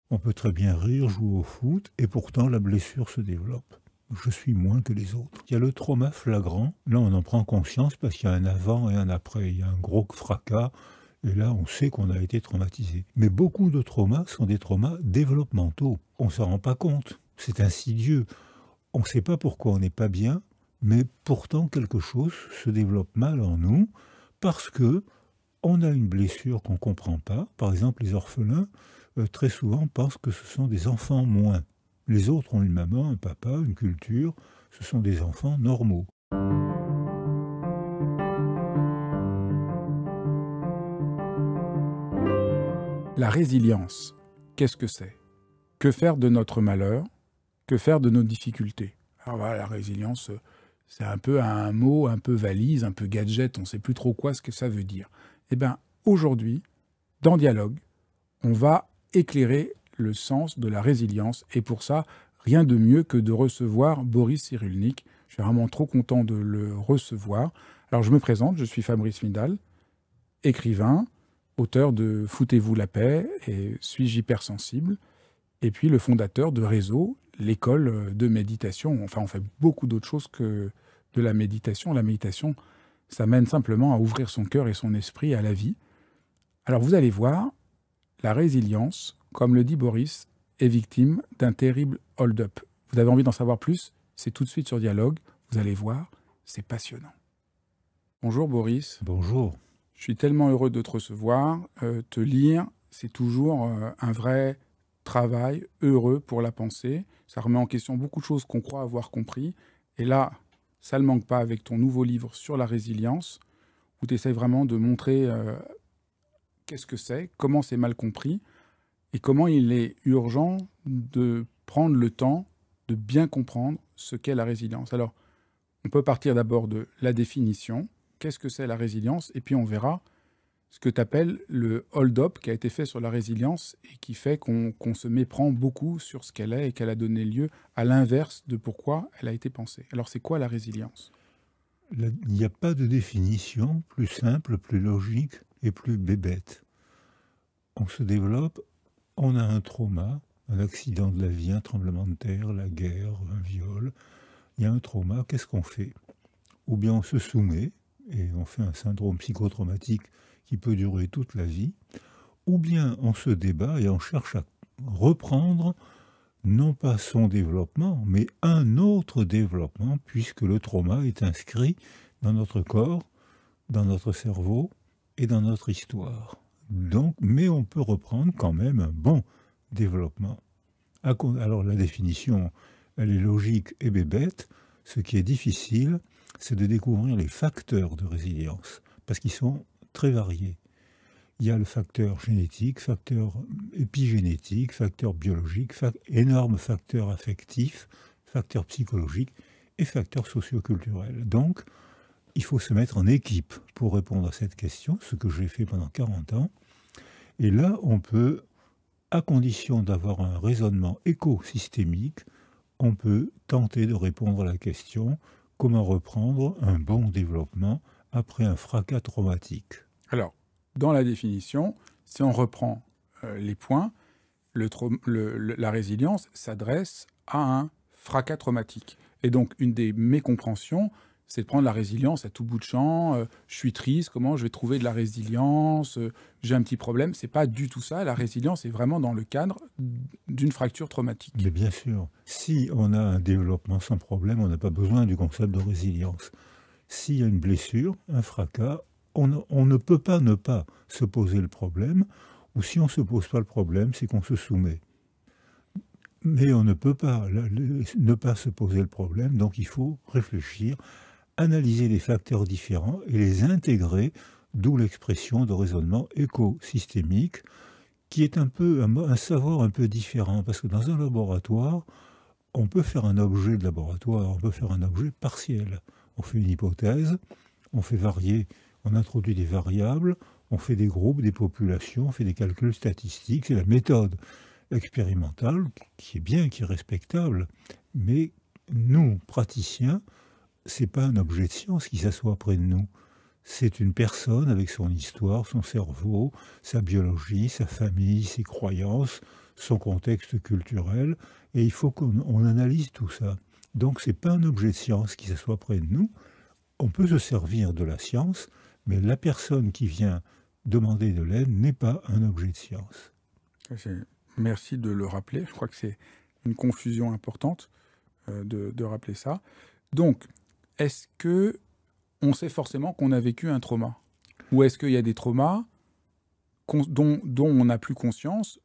On peut très bien rire, jouer au foot, et pourtant la blessure se développe. Je suis moins que les autres. Il y a le trauma flagrant. Là, on en prend conscience parce qu'il y a un avant et un après. Il y a un gros fracas, et là, on sait qu'on a été traumatisé. Mais beaucoup de traumas sont des traumas développementaux. On ne s'en rend pas compte. C'est insidieux. On ne sait pas pourquoi on n'est pas bien, mais pourtant quelque chose se développe mal en nous parce que on a une blessure qu'on ne comprend pas. Par exemple, les orphelins, très souvent, pensent que ce sont des enfants moins. Les autres ont une maman, un papa, une culture. Ce sont des enfants normaux. La résilience, qu'est-ce que c'est? Que faire de notre malheur? Que faire de nos difficultés? Alors voilà, la résilience, c'est un peu un mot un peu valise, un peu gadget, on ne sait plus trop quoi ce que ça veut dire. Eh bien, aujourd'hui, dans Dialogue, on va éclairer le sens de la résilience. Et pour ça, rien de mieux que de recevoir Boris Cyrulnik. Je suis vraiment trop content de le recevoir. Alors, je me présente, je suis Fabrice Midal, écrivain, auteur de Foutez-vous la paix et Suis-je hypersensible, et puis le fondateur de Réseau, l'école de méditation. Enfin, on fait beaucoup d'autres choses que de la méditation. La méditation, ça mène simplement à ouvrir son cœur et son esprit à la vie. Alors, vous allez voir, la résilience, comme le dit Boris, est victime d'un terrible hold-up. Vous avez envie d'en savoir plus? C'est tout de suite sur Dialogue. Vous allez voir, c'est passionnant. Bonjour Boris. Bonjour. Je suis tellement heureux de te recevoir. Te lire, c'est toujours un vrai travail heureux pour la pensée. Ça remet en question beaucoup de choses qu'on croit avoir compris. Et là, ça ne le manque pas avec ton nouveau livre sur la résilience, où tu essaies vraiment de montrer qu'est-ce que c'est, comment c'est mal compris, et comment il est urgent de prendre le temps de bien comprendre ce qu'est la résilience. Alors, on peut partir d'abord de la définition. Qu'est-ce que c'est la résilience? Et puis on verra ce que tu appelles le hold-up qui a été fait sur la résilience et qui fait qu'on se méprend beaucoup sur ce qu'elle est et qu'elle a donné lieu à l'inverse de pourquoi elle a été pensée. Alors c'est quoi la résilience? Il n'y a pas de définition plus simple, plus logique et plus bébête. On se développe, on a un trauma, un accident de la vie, un tremblement de terre, la guerre, un viol. Il y a un trauma, qu'est-ce qu'on fait? Ou bien on se soumet, et on fait un syndrome psychotraumatique qui peut durer toute la vie, ou bien on se débat et on cherche à reprendre non pas son développement, mais un autre développement, puisque le trauma est inscrit dans notre corps, dans notre cerveau et dans notre histoire. Donc, mais on peut reprendre quand même un bon développement. Alors la définition, elle est logique et bébête. Ce qui est difficile, c'est de découvrir les facteurs de résilience, parce qu'ils sont très variés. Il y a le facteur génétique, facteur épigénétique, facteur biologique, énorme facteur affectif, facteur psychologique et facteur socioculturel. Donc, il faut se mettre en équipe pour répondre à cette question, ce que j'ai fait pendant 40 ans. Et là, on peut, à condition d'avoir un raisonnement écosystémique, on peut tenter de répondre à la question « Comment reprendre un bon développement après un fracas traumatique ?» Alors, dans la définition, si on reprend les points, la résilience s'adresse à un fracas traumatique. Et donc, une des mécompréhensions, c'est de prendre la résilience à tout bout de champ. Je suis triste, comment je vais trouver de la résilience? J'ai un petit problème. C'est pas du tout ça. La résilience est vraiment dans le cadre d'une fracture traumatique. Mais bien sûr, si on a un développement sans problème, on n'a pas besoin du concept de résilience. S'il y a une blessure, un fracas, on ne peut pas ne pas se poser le problème, ou si on ne se pose pas le problème, c'est qu'on se soumet. Mais on ne peut pas ne pas se poser le problème, donc il faut réfléchir, analyser les facteurs différents et les intégrer, d'où l'expression de raisonnement écosystémique, qui est un savoir un peu différent, parce que dans un laboratoire, on peut faire un objet de laboratoire, on peut faire un objet partiel. On fait une hypothèse, on fait varier, on introduit des variables, on fait des groupes, des populations, on fait des calculs statistiques. C'est la méthode expérimentale qui est bien, qui est respectable. Mais nous, praticiens, c'est pas un objet de science qui s'assoit près de nous. C'est une personne avec son histoire, son cerveau, sa biologie, sa famille, ses croyances, son contexte culturel, et il faut qu'on analyse tout ça. Donc ce n'est pas un objet de science qui s'assoit près de nous. On peut se servir de la science, mais la personne qui vient demander de l'aide n'est pas un objet de science. Merci de le rappeler. Je crois que c'est une confusion importante de rappeler ça. Donc, est-ce que on sait forcément qu'on a vécu un trauma? Ou est-ce qu'il y a des traumas dont on n'a plus conscience?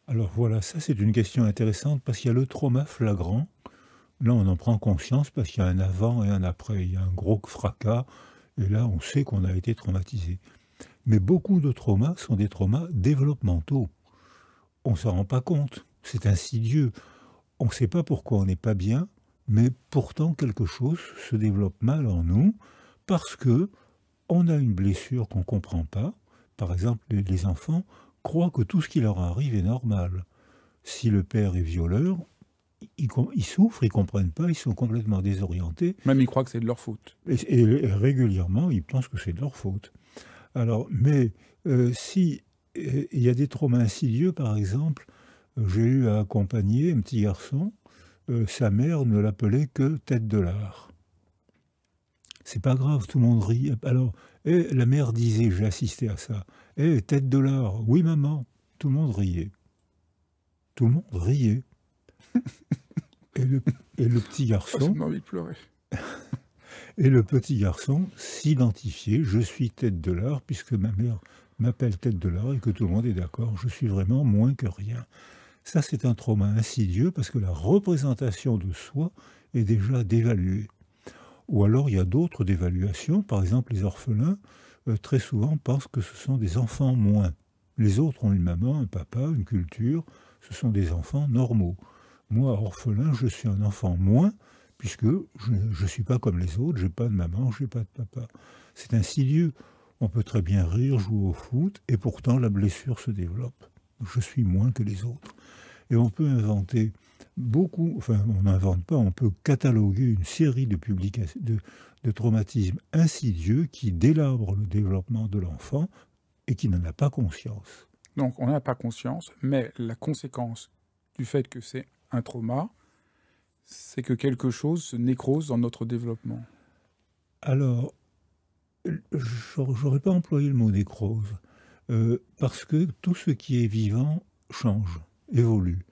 Alors voilà, ça c'est une question intéressante parce qu'il y a le trauma flagrant. Là, on en prend conscience parce qu'il y a un avant et un après. Il y a un gros fracas et là, on sait qu'on a été traumatisé. Mais beaucoup de traumas sont des traumas développementaux. On ne s'en rend pas compte. C'est insidieux. On ne sait pas pourquoi on n'est pas bien, mais pourtant quelque chose se développe mal en nous parce que on a une blessure qu'on ne comprend pas. Par exemple, les enfants croient que tout ce qui leur arrive est normal. Si le père est violeur, ils souffrent, ils ne comprennent pas, ils sont complètement désorientés. Même ils croient que c'est de leur faute. Et régulièrement, ils pensent que c'est de leur faute. Alors, mais si il y a des traumas insidieux, par exemple, j'ai eu à accompagner un petit garçon, sa mère ne l'appelait que tête de lard. C'est pas grave, tout le monde rit. Alors, la mère disait, j'ai assisté à ça, tête de lard, oui maman, tout le monde riait. Tout le monde riait. Et le petit garçon... Ça m'a envie de pleurer. Et le petit garçon s'identifiait, je suis tête de lard, puisque ma mère m'appelle tête de lard et que tout le monde est d'accord, je suis vraiment moins que rien. Ça, c'est un trauma insidieux parce que la représentation de soi est déjà dévaluée. Ou alors, il y a d'autres dévaluations. Par exemple, les orphelins, très souvent, pensent que ce sont des enfants moins. Les autres ont une maman, un papa, une culture. Ce sont des enfants normaux. Moi, orphelin, je suis un enfant moins, puisque je ne suis pas comme les autres, je n'ai pas de maman, je n'ai pas de papa. C'est insidieux. On peut très bien rire, jouer au foot, et pourtant la blessure se développe. Je suis moins que les autres. Et on peut inventer beaucoup, enfin on n'invente pas, on peut cataloguer une série de publications, de traumatismes insidieux qui délabrent le développement de l'enfant et qui n'en a pas conscience. Donc on n'a pas conscience, mais la conséquence du fait que c'est un trauma, c'est que quelque chose se nécrose dans notre développement. Alors, j'aurais pas employé le mot nécrose, parce que tout ce qui est vivant change, évolue.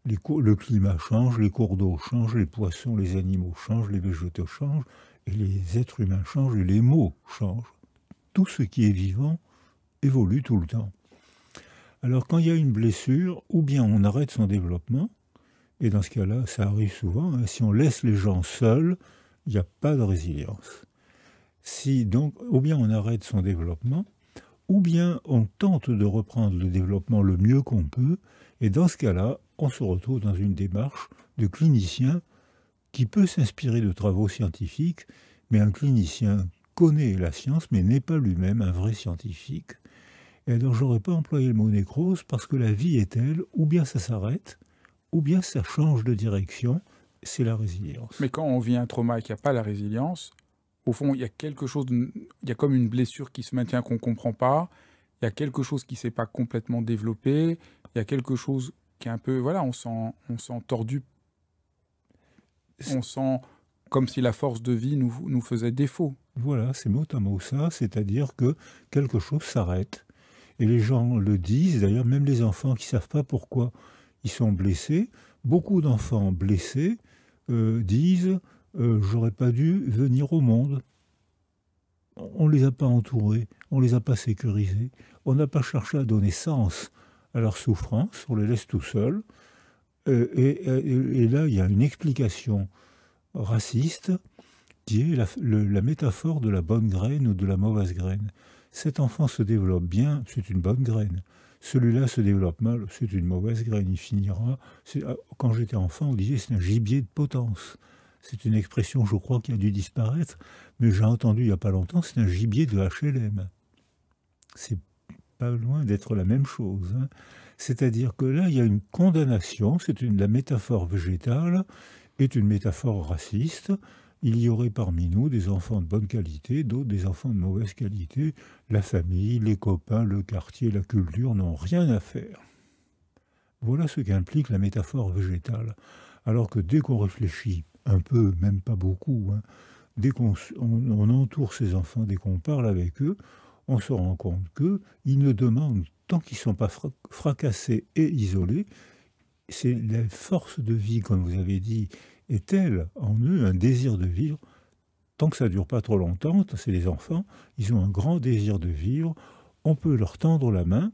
Le climat change, les cours d'eau changent, les poissons, les animaux changent, les végétaux changent, et les êtres humains changent, et les mots changent. Tout ce qui est vivant évolue tout le temps. Alors quand il y a une blessure, ou bien on arrête son développement, et dans ce cas-là, ça arrive souvent, hein, si on laisse les gens seuls, il n'y a pas de résilience. Si donc, ou bien on arrête son développement, ou bien on tente de reprendre le développement le mieux qu'on peut, et dans ce cas-là, on se retrouve dans une démarche de clinicien qui peut s'inspirer de travaux scientifiques, mais un clinicien connaît la science, mais n'est pas lui-même un vrai scientifique. Et alors, je n'aurais pas employé le mot nécrose, parce que la vie est telle, ou bien ça s'arrête, ou bien ça change de direction, c'est la résilience. Mais quand on vit un trauma et qu'il n'y a pas la résilience, au fond, il y a quelque chose, il y a comme une blessure qui se maintient qu'on ne comprend pas, il y a quelque chose qui ne s'est pas complètement développé, il y a quelque chose qui est un peu, voilà, on sent tordu, on sent comme si la force de vie nous faisait défaut. Voilà, c'est mot à mot ça, c'est-à-dire que quelque chose s'arrête. Et les gens le disent, d'ailleurs même les enfants qui ne savent pas pourquoi ils sont blessés, beaucoup d'enfants blessés disent j'aurais pas dû venir au monde. On ne les a pas entourés, on ne les a pas sécurisés, on n'a pas cherché à donner sens à leur souffrance, on les laisse tout seuls. Et là, il y a une explication raciste qui est la métaphore de la bonne graine ou de la mauvaise graine. Cet enfant se développe bien, c'est une bonne graine. Celui-là se développe mal, c'est une mauvaise graine, il finira... Quand j'étais enfant, on disait c'est un gibier de potence. C'est une expression, je crois, qui a dû disparaître, mais j'ai entendu il n'y a pas longtemps, c'est un gibier de HLM. C'est pas loin d'être la même chose. Hein. C'est-à-dire que là, il y a une condamnation, la métaphore végétale est une métaphore raciste. Il y aurait parmi nous des enfants de bonne qualité, d'autres des enfants de mauvaise qualité. La famille, les copains, le quartier, la culture n'ont rien à faire. Voilà ce qu'implique la métaphore végétale. Alors que dès qu'on réfléchit un peu, même pas beaucoup, hein, dès on entoure ces enfants, dès qu'on parle avec eux, on se rend compte qu'ils ne demandent, tant qu'ils ne sont pas fracassés et isolés, c'est la force de vie, comme vous avez dit, est telle en eux, un désir de vivre. Tant que ça ne dure pas trop longtemps, c'est les enfants, ils ont un grand désir de vivre, on peut leur tendre la main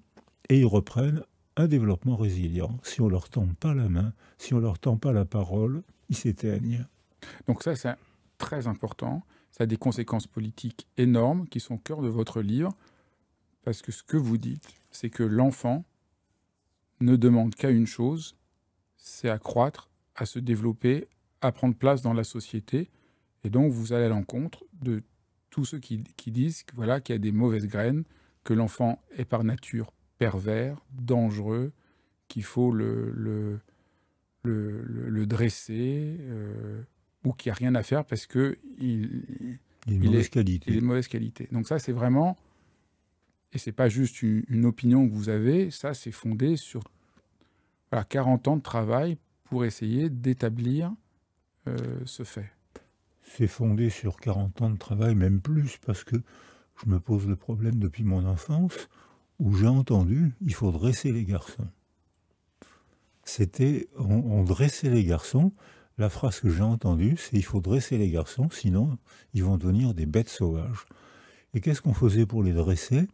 et ils reprennent un développement résilient. Si on ne leur tend pas la main, si on ne leur tend pas la parole, ils s'éteignent. Donc ça, c'est très important. Ça a des conséquences politiques énormes qui sont au cœur de votre livre, parce que ce que vous dites, c'est que l'enfant ne demande qu'à une chose, c'est à croître, à se développer, à prendre place dans la société. Et donc, vous allez à l'encontre de tous ceux qui disent que, voilà, qu'il y a des mauvaises graines, que l'enfant est par nature pervers, dangereux, qu'il faut le dresser, ou qu'il n'y a rien à faire parce qu'il Il est de mauvaise qualité. Il est de mauvaise qualité. Donc ça, c'est vraiment... Et ce n'est pas juste une opinion que vous avez, ça, c'est fondé sur 40 ans de travail pour essayer d'établir ce fait. C'est fondé sur 40 ans de travail, même plus, parce que je me pose le problème depuis mon enfance, où j'ai entendu « il faut dresser les garçons ». C'était « on dressait les garçons ». La phrase que j'ai entendue, c'est « il faut dresser les garçons, sinon ils vont devenir des bêtes sauvages ». Et qu'est-ce qu'on faisait pour les dresser?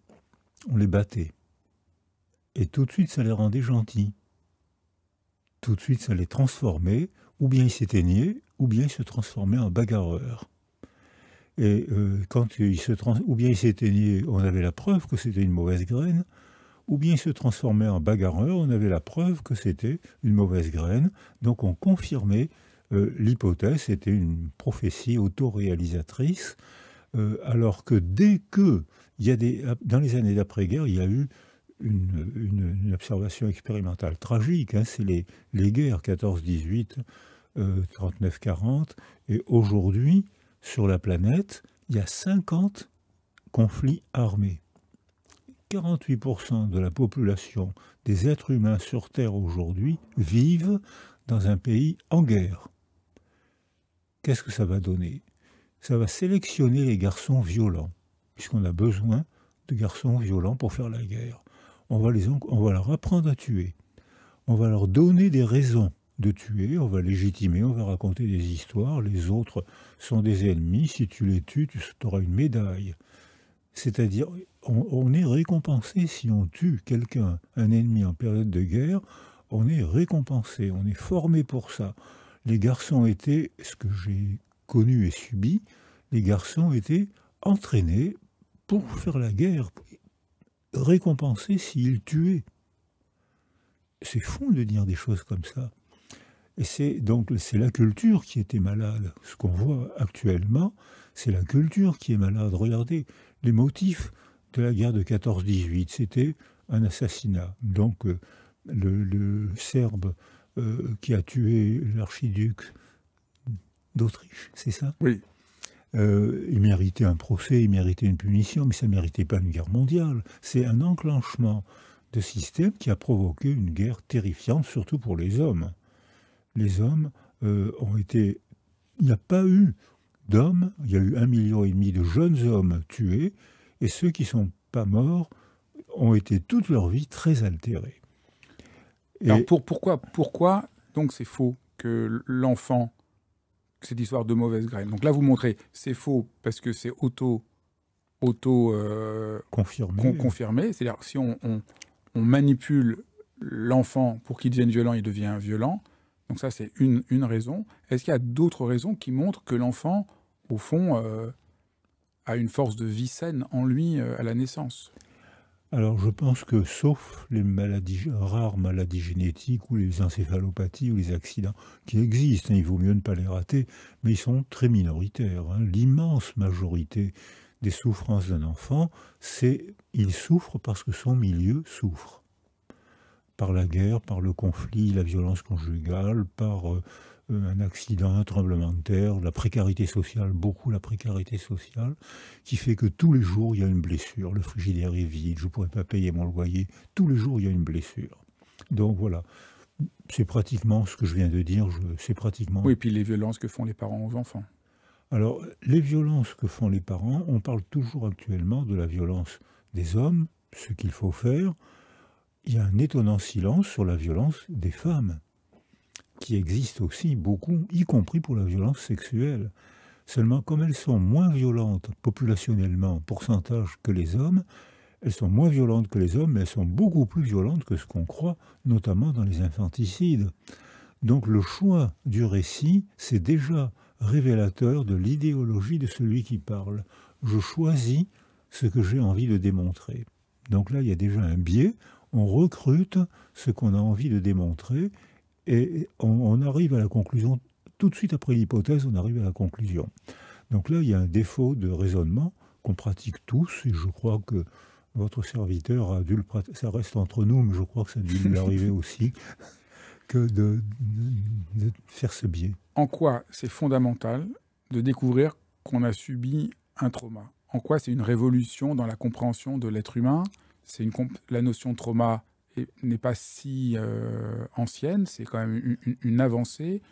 On les battait. Et tout de suite, ça les rendait gentils. Tout de suite, ça les transformait, ou bien ils s'éteignaient, ou bien ils se transformaient en bagarreurs. Et quand ou bien ils s'éteignaient, on avait la preuve que c'était une mauvaise graine, ou bien ils se transformaient en bagarreurs, on avait la preuve que c'était une mauvaise graine. Donc on confirmait l'hypothèse, c'était une prophétie autoréalisatrice, alors que dès que, dans les années d'après-guerre, il y a eu une observation expérimentale tragique, hein, c'est les guerres 14-18, 39-40, et aujourd'hui, sur la planète, il y a 50 conflits armés. 48% de la population des êtres humains sur Terre aujourd'hui vivent dans un pays en guerre. Qu'est-ce que ça va donner? Ça va sélectionner les garçons violents, puisqu'on a besoin de garçons violents pour faire la guerre. On va leur apprendre à tuer. On va leur donner des raisons de tuer, on va légitimer, on va raconter des histoires. Les autres sont des ennemis, si tu les tues, tu auras une médaille. C'est-à-dire, on est récompensé si on tue quelqu'un, un ennemi en période de guerre, on est récompensé, on est formé pour ça. Les garçons étaient, ce que j'ai connu et subi, les garçons étaient entraînés pour faire la guerre, récompensés s'ils tuaient. C'est fou de dire des choses comme ça. Et c'est la culture qui était malade. Ce qu'on voit actuellement, c'est la culture qui est malade. Regardez, les motifs de la guerre de 14-18, c'était un assassinat. Donc le Serbe qui a tué l'archiduc d'Autriche, c'est ça? Oui. Il méritait un procès, il méritait une punition, mais ça ne méritait pas une guerre mondiale. C'est un enclenchement de système qui a provoqué une guerre terrifiante, surtout pour les hommes. Les hommes ont été... Il n'y a pas eu d'hommes, il y a eu 1,5 million de jeunes hommes tués, et ceux qui ne sont pas morts ont été toute leur vie très altérés. Alors pourquoi donc c'est faux que l'enfant, cette histoire de mauvaise graine? Donc là vous montrez, c'est faux parce que c'est confirmé. C'est-à-dire si on manipule l'enfant pour qu'il devienne violent, il devient violent. Donc ça, c'est une raison. Est-ce qu'il y a d'autres raisons qui montrent que l'enfant, au fond, a une force de vie saine en lui à la naissance? Alors je pense que, sauf les rares maladies génétiques ou les encéphalopathies ou les accidents qui existent, hein, il vaut mieux ne pas les rater, mais ils sont très minoritaires. Hein. L'immense majorité des souffrances d'un enfant, il souffre parce que son milieu souffre. Par la guerre, par le conflit, la violence conjugale, par un accident, un tremblement de terre, la précarité sociale, beaucoup la précarité sociale, qui fait que tous les jours, il y a une blessure. Le frigidaire est vide, je ne pourrais pas payer mon loyer. Tous les jours, il y a une blessure. Donc voilà, c'est pratiquement ce que je viens de dire, c'est pratiquement... Oui, et puis les violences que font les parents aux enfants. Alors, les violences que font les parents, on parle toujours actuellement de la violence des hommes, ce qu'il faut faire. Il y a un étonnant silence sur la violence des femmes, qui existe aussi beaucoup, y compris pour la violence sexuelle. Seulement, comme elles sont moins violentes populationnellement, en pourcentage, que les hommes, elles sont moins violentes que les hommes, mais elles sont beaucoup plus violentes que ce qu'on croit, notamment dans les infanticides. Donc le choix du récit, c'est déjà révélateur de l'idéologie de celui qui parle. Je choisis ce que j'ai envie de démontrer. Donc là, il y a déjà un biais, on recrute ce qu'on a envie de démontrer, et on arrive à la conclusion, tout de suite après l'hypothèse, on arrive à la conclusion. Donc là, il y a un défaut de raisonnement qu'on pratique tous, et je crois que votre serviteur a dû le pratiquer, ça reste entre nous, mais je crois que ça a dû lui arriver aussi, que de faire ce biais. En quoi c'est fondamental de découvrir qu'on a subi un trauma? En quoi c'est une révolution dans la compréhension de l'être humain? La notion de trauma n'est pas si ancienne, c'est quand même une avancée.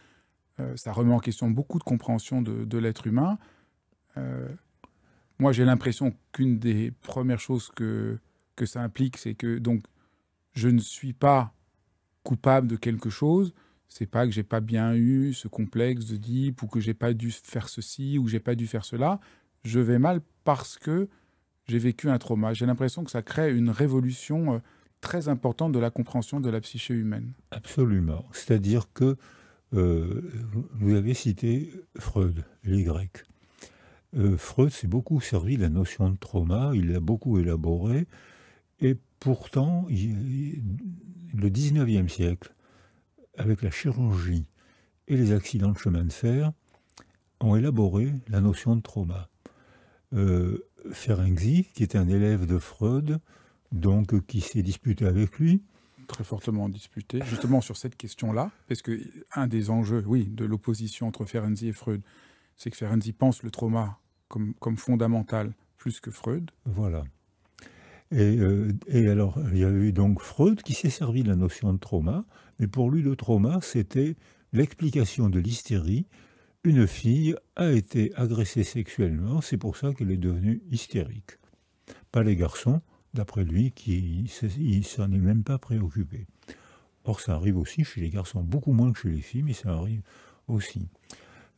Ça remet en question beaucoup de compréhension de l'être humain. Moi, j'ai l'impression qu'une des premières choses que ça implique, c'est que donc, je ne suis pas coupable de quelque chose. C'est pas que j'ai pas bien eu ce complexe d'Oedipe ou que j'ai pas dû faire ceci ou j'ai pas dû faire cela. Je vais mal parce que j'ai vécu un trauma. J'ai l'impression que ça crée une révolution très importante de la compréhension de la psyché humaine. Absolument. C'est-à-dire que vous avez cité Freud, les Grecs. Freud s'est beaucoup servi de la notion de trauma, il l'a beaucoup élaboré, et pourtant, le 19e siècle, avec la chirurgie et les accidents de chemin de fer, ont élaboré la notion de trauma. Ferenczi, qui est un élève de Freud, donc qui s'est disputé avec lui. Très fortement disputé, justement sur cette question-là, parce que un des enjeux, oui, de l'opposition entre Ferenczi et Freud, c'est que Ferenczi pense le trauma comme fondamental plus que Freud. Voilà. Et alors, il y a eu donc Freud qui s'est servi de la notion de trauma, mais pour lui, le trauma, c'était l'explication de l'hystérie. Une fille a été agressée sexuellement, c'est pour ça qu'elle est devenue hystérique. Pas les garçons, d'après lui, qui ne s'en est même pas préoccupé. Or, ça arrive aussi chez les garçons, beaucoup moins que chez les filles, mais ça arrive aussi.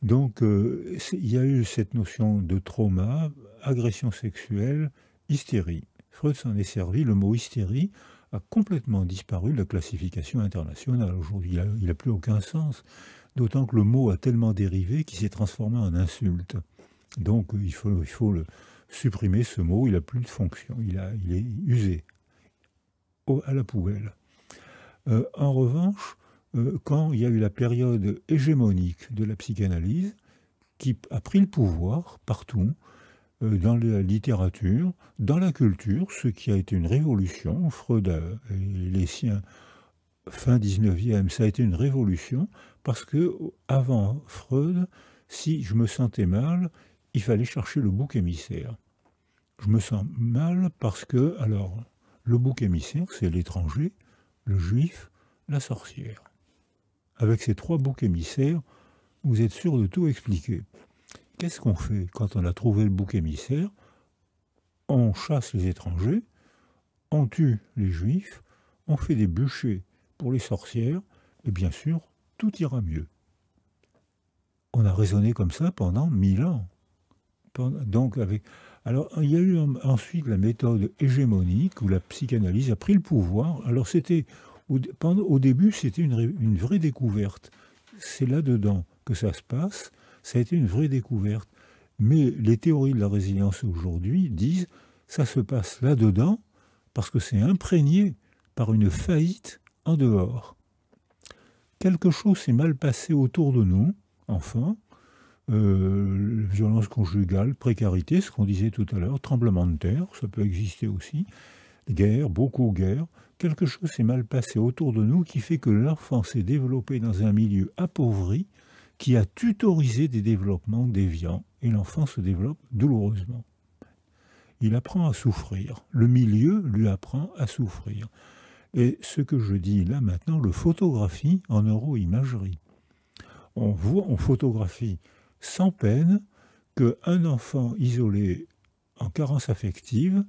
Donc, il y a eu cette notion de trauma, agression sexuelle, hystérie. Freud s'en est servi, le mot hystérie a complètement disparu de la classification internationale. Aujourd'hui, il n'a plus aucun sens, d'autant que le mot a tellement dérivé qu'il s'est transformé en insulte. Donc, il faut supprimer ce mot, il n'a plus de fonction, il est usé, à la poubelle. En revanche, quand il y a eu la période hégémonique de la psychanalyse, qui a pris le pouvoir partout, dans la littérature, dans la culture, ce qui a été une révolution, Freud et les siens, fin 19e, ça a été une révolution, parce que avant Freud, si je me sentais mal, il fallait chercher le bouc émissaire. Je me sens mal parce que, alors, le bouc émissaire, c'est l'étranger, le juif, la sorcière. Avec ces trois boucs émissaires, vous êtes sûr de tout expliquer. Qu'est-ce qu'on fait quand on a trouvé le bouc émissaire? On chasse les étrangers, on tue les juifs, on fait des bûchers pour les sorcières, et bien sûr, tout ira mieux. On a raisonné comme ça pendant 1000 ans. Donc, alors, il y a eu ensuite la méthode hégémonique où la psychanalyse a pris le pouvoir. Alors, au début, c'était une vraie découverte. C'est là-dedans que ça se passe. Ça a été une vraie découverte. Mais les théories de la résilience aujourd'hui disent ça se passe là-dedans parce que c'est imprégné par une faillite en dehors. Quelque chose s'est mal passé autour de nous, enfants. Violence conjugale, précarité, ce qu'on disait tout à l'heure, tremblement de terre, ça peut exister aussi, guerre, beaucoup guerre. Quelque chose s'est mal passé autour de nous qui fait que l'enfant s'est développé dans un milieu appauvri qui a tutorisé des développements déviants et l'enfant se développe douloureusement. Il apprend à souffrir. Le milieu lui apprend à souffrir. Et ce que je dis là maintenant, le photographie en neuroimagerie. On photographie sans peine qu'un enfant isolé en carence affective,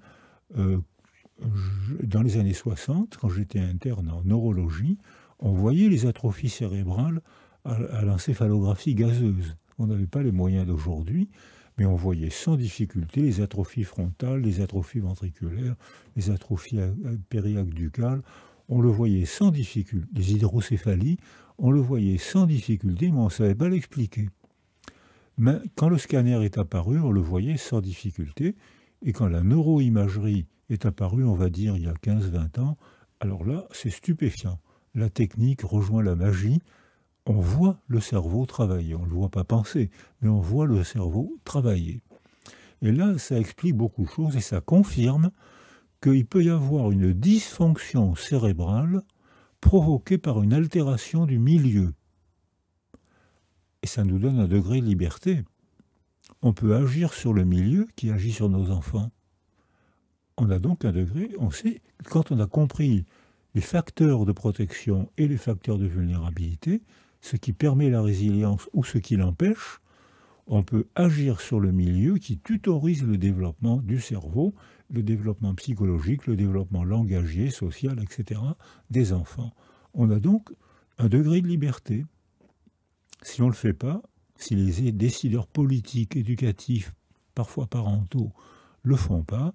dans les années 60, quand j'étais interne en neurologie, on voyait les atrophies cérébrales à l'encéphalographie gazeuse. On n'avait pas les moyens d'aujourd'hui, mais on voyait sans difficulté les atrophies frontales, les atrophies ventriculaires, les atrophies périaqueducales. On le voyait sans difficulté. Les hydrocéphalies, on le voyait sans difficulté, mais on ne savait pas l'expliquer. Mais quand le scanner est apparu, on le voyait sans difficulté. Et quand la neuroimagerie est apparue, on va dire, il y a 15-20 ans, alors là, c'est stupéfiant. La technique rejoint la magie. On voit le cerveau travailler. On ne le voit pas penser, mais on voit le cerveau travailler. Et là, ça explique beaucoup de choses et ça confirme qu'il peut y avoir une dysfonction cérébrale provoquée par une altération du milieu. Et ça nous donne un degré de liberté. On peut agir sur le milieu qui agit sur nos enfants. On a donc un degré, on sait, quand on a compris les facteurs de protection et les facteurs de vulnérabilité, ce qui permet la résilience ou ce qui l'empêche, on peut agir sur le milieu qui tutorise le développement du cerveau, le développement psychologique, le développement langagier, social, etc. des enfants. On a donc un degré de liberté. Si on ne le fait pas, si les décideurs politiques, éducatifs, parfois parentaux, ne le font pas,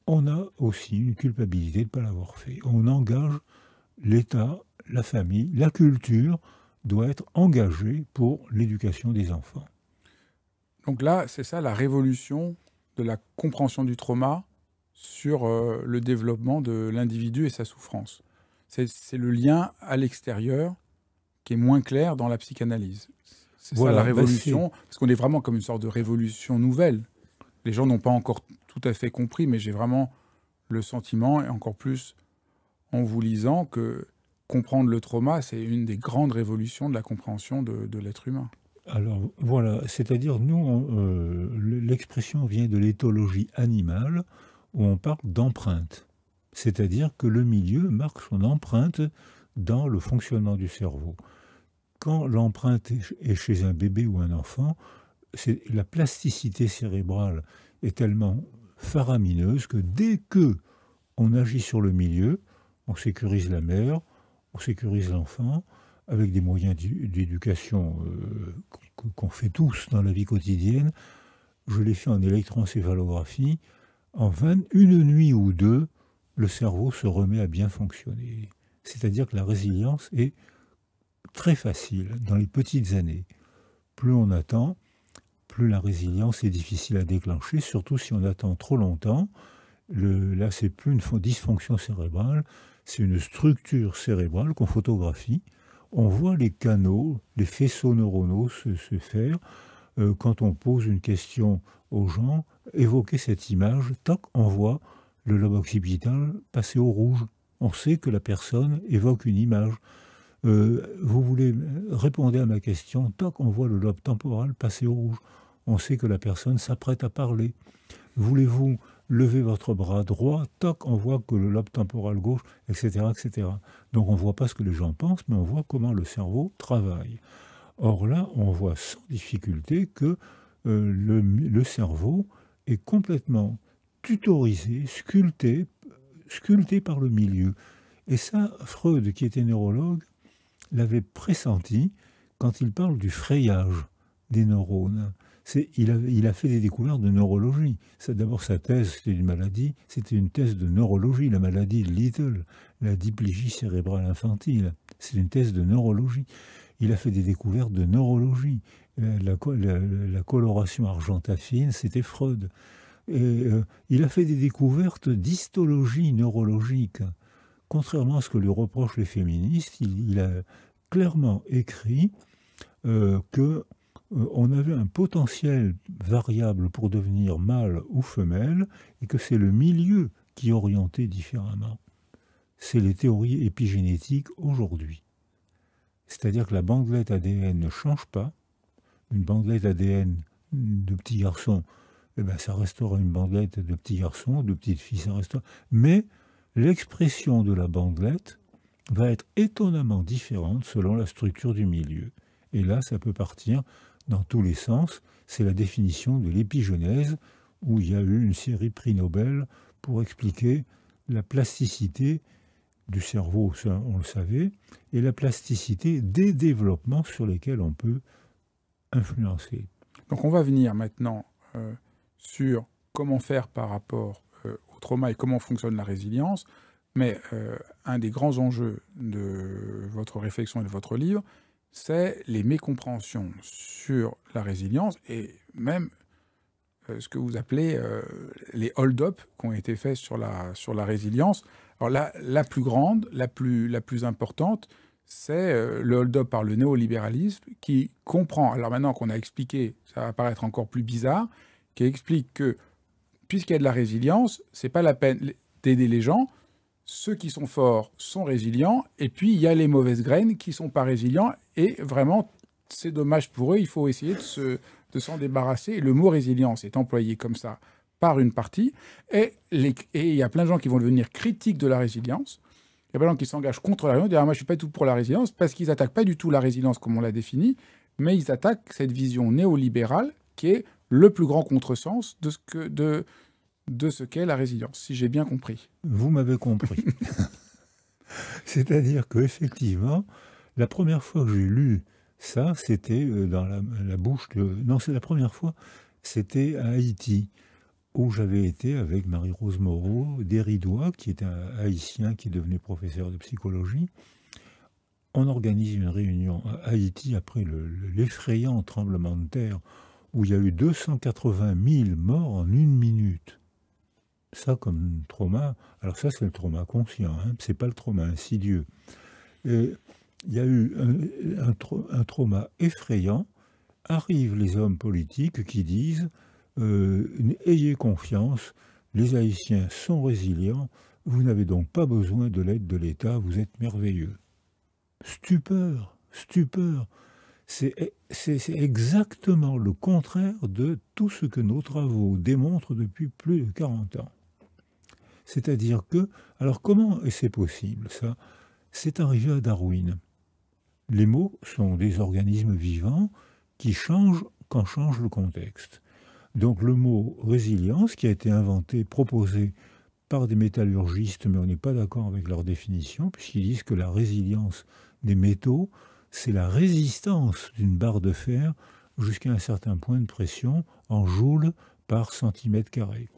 on a aussi une culpabilité de ne pas l'avoir fait. On engage l'État, la famille, la culture doit être engagée pour l'éducation des enfants. Donc là, c'est ça la révolution de la compréhension du trauma sur le développement de l'individu et sa souffrance. C'est le lien à l'extérieur qui est moins clair dans la psychanalyse. C'est voilà, ça la révolution, parce qu'on est vraiment comme une sorte de révolution nouvelle. Les gens n'ont pas encore tout à fait compris, mais j'ai vraiment le sentiment, et encore plus en vous lisant, que comprendre le trauma, c'est une des grandes révolutions de la compréhension de l'être humain. Alors voilà, c'est-à-dire nous, l'expression vient de l'éthologie animale, où on parle d'empreinte. C'est-à-dire que le milieu marque son empreinte dans le fonctionnement du cerveau. Quand l'empreinte est chez un bébé ou un enfant, la plasticité cérébrale est tellement faramineuse que dès que on agit sur le milieu, on sécurise la mère, on sécurise l'enfant, avec des moyens d'éducation qu'on fait tous dans la vie quotidienne. Je l'ai fait en électroencéphalographie. En une nuit ou deux, le cerveau se remet à bien fonctionner. C'est-à-dire que la résilience est très facile dans les petites années. Plus on attend, plus la résilience est difficile à déclencher, surtout si on attend trop longtemps. Là, c'est plus une dysfonction cérébrale, c'est une structure cérébrale qu'on photographie. On voit les canaux, les faisceaux neuronaux se faire. Quand on pose une question aux gens, évoquer cette image, toc, on voit le lobe occipital passer au rouge. On sait que la personne évoque une image. Vous voulez répondre à ma question, toc, on voit le lobe temporal passer au rouge. On sait que la personne s'apprête à parler. Voulez-vous lever votre bras droit, toc, on voit que le lobe temporal gauche, etc., etc. Donc on ne voit pas ce que les gens pensent, mais on voit comment le cerveau travaille. Or là, on voit sans difficulté que le cerveau est complètement tutorisé, sculpté par le milieu. Et ça, Freud, qui était neurologue, l'avait pressenti quand il parle du frayage des neurones. Il a fait des découvertes de neurologie. D'abord, sa thèse, c'était une maladie, c'était une thèse de neurologie, la maladie de Little, la diplégie cérébrale infantile. C'est une thèse de neurologie. Il a fait des découvertes de neurologie. La coloration argentafine, c'était Freud. Et, il a fait des découvertes d'histologie neurologique. Contrairement à ce que lui reprochent les féministes, il a clairement écrit qu'on avait un potentiel variable pour devenir mâle ou femelle et que c'est le milieu qui orientait différemment. C'est les théories épigénétiques aujourd'hui. C'est-à-dire que la bandelette ADN ne change pas. Une bandelette ADN de petit garçon, ça restera une bandelette de petit garçon, de petite fille, ça restera. Mais l'expression de la bandelette va être étonnamment différente selon la structure du milieu. Et là, ça peut partir dans tous les sens. C'est la définition de l'épigenèse, où il y a eu une série prix Nobel pour expliquer la plasticité du cerveau, ça on le savait, et la plasticité des développements sur lesquels on peut influencer. Donc on va venir maintenant sur comment faire par rapport au trauma et comment fonctionne la résilience. Mais un des grands enjeux de votre réflexion et de votre livre, c'est les mécompréhensions sur la résilience et même ce que vous appelez les hold-up qui ont été faits sur la résilience. Alors la plus grande, la plus importante, c'est le hold-up par le néolibéralisme qui comprend, alors maintenant qu'on a expliqué, ça va paraître encore plus bizarre, qui explique que puisqu'il y a de la résilience, c'est pas la peine d'aider les gens. Ceux qui sont forts sont résilients, et puis il y a les mauvaises graines qui ne sont pas résilients, et vraiment, c'est dommage pour eux, il faut essayer de s'en débarrasser. Et le mot résilience est employé comme ça par une partie, et il y a plein de gens qui vont devenir critiques de la résilience. Il y a plein de gens qui s'engagent contre la résilience, disent « moi je ne suis pas du tout pour la résilience », parce qu'ils n'attaquent pas du tout la résilience comme on l'a définie, mais ils attaquent cette vision néolibérale qui est le plus grand contresens de ce qu'est la résilience, si j'ai bien compris. Vous m'avez compris. C'est-à-dire qu'effectivement, la première fois que j'ai lu ça, c'était dans la bouche de... Non, c'est la première fois, c'était à Haïti, où j'avais été avec Marie-Rose Moreau, Déridois, qui est un Haïtien qui est devenu professeur de psychologie. On organise une réunion à Haïti après l'effrayant tremblement de terre, où il y a eu 280 000 morts en 1 minute. Ça, comme trauma, alors ça, c'est le trauma conscient, hein, c'est pas le trauma insidieux. Et il y a eu un trauma effrayant. Arrivent les hommes politiques qui disent ayez confiance, les Haïtiens sont résilients, vous n'avez donc pas besoin de l'aide de l'État, vous êtes merveilleux. Stupeur, stupeur. C'est exactement le contraire de tout ce que nos travaux démontrent depuis plus de 40 ans. C'est-à-dire que, alors comment c'est possible ça? C'est arrivé à Darwin. Les mots sont des organismes vivants qui changent quand change le contexte. Donc le mot résilience, qui a été inventé, proposé par des métallurgistes, mais on n'est pas d'accord avec leur définition, puisqu'ils disent que la résilience des métaux, c'est la résistance d'une barre de fer jusqu'à un certain point de pression en joules par centimètre carré.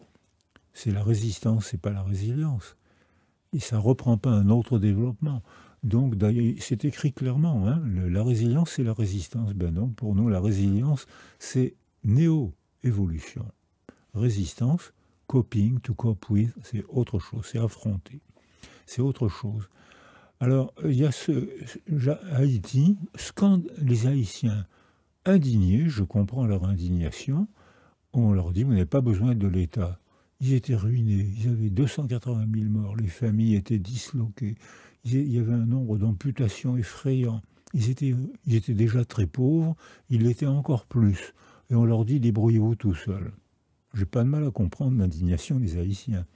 C'est la résistance, c'est pas la résilience. Et ça ne reprend pas un autre développement. Donc, c'est écrit clairement, hein, la résilience, c'est la résistance. Ben non, pour nous, la résilience, c'est néo-évolution. Résistance, coping, to cope with, c'est autre chose, c'est affronter. C'est autre chose. Alors, il y a Haïti, les Haïtiens indignés, je comprends leur indignation, on leur dit, vous n'avez pas besoin de l'État. Ils étaient ruinés, ils avaient 280 000 morts, les familles étaient disloquées, il y avait un nombre d'amputations effrayant, ils étaient déjà très pauvres, ils l'étaient encore plus. Et on leur dit, débrouillez-vous tout seuls. Je n'ai pas de mal à comprendre l'indignation des Haïtiens.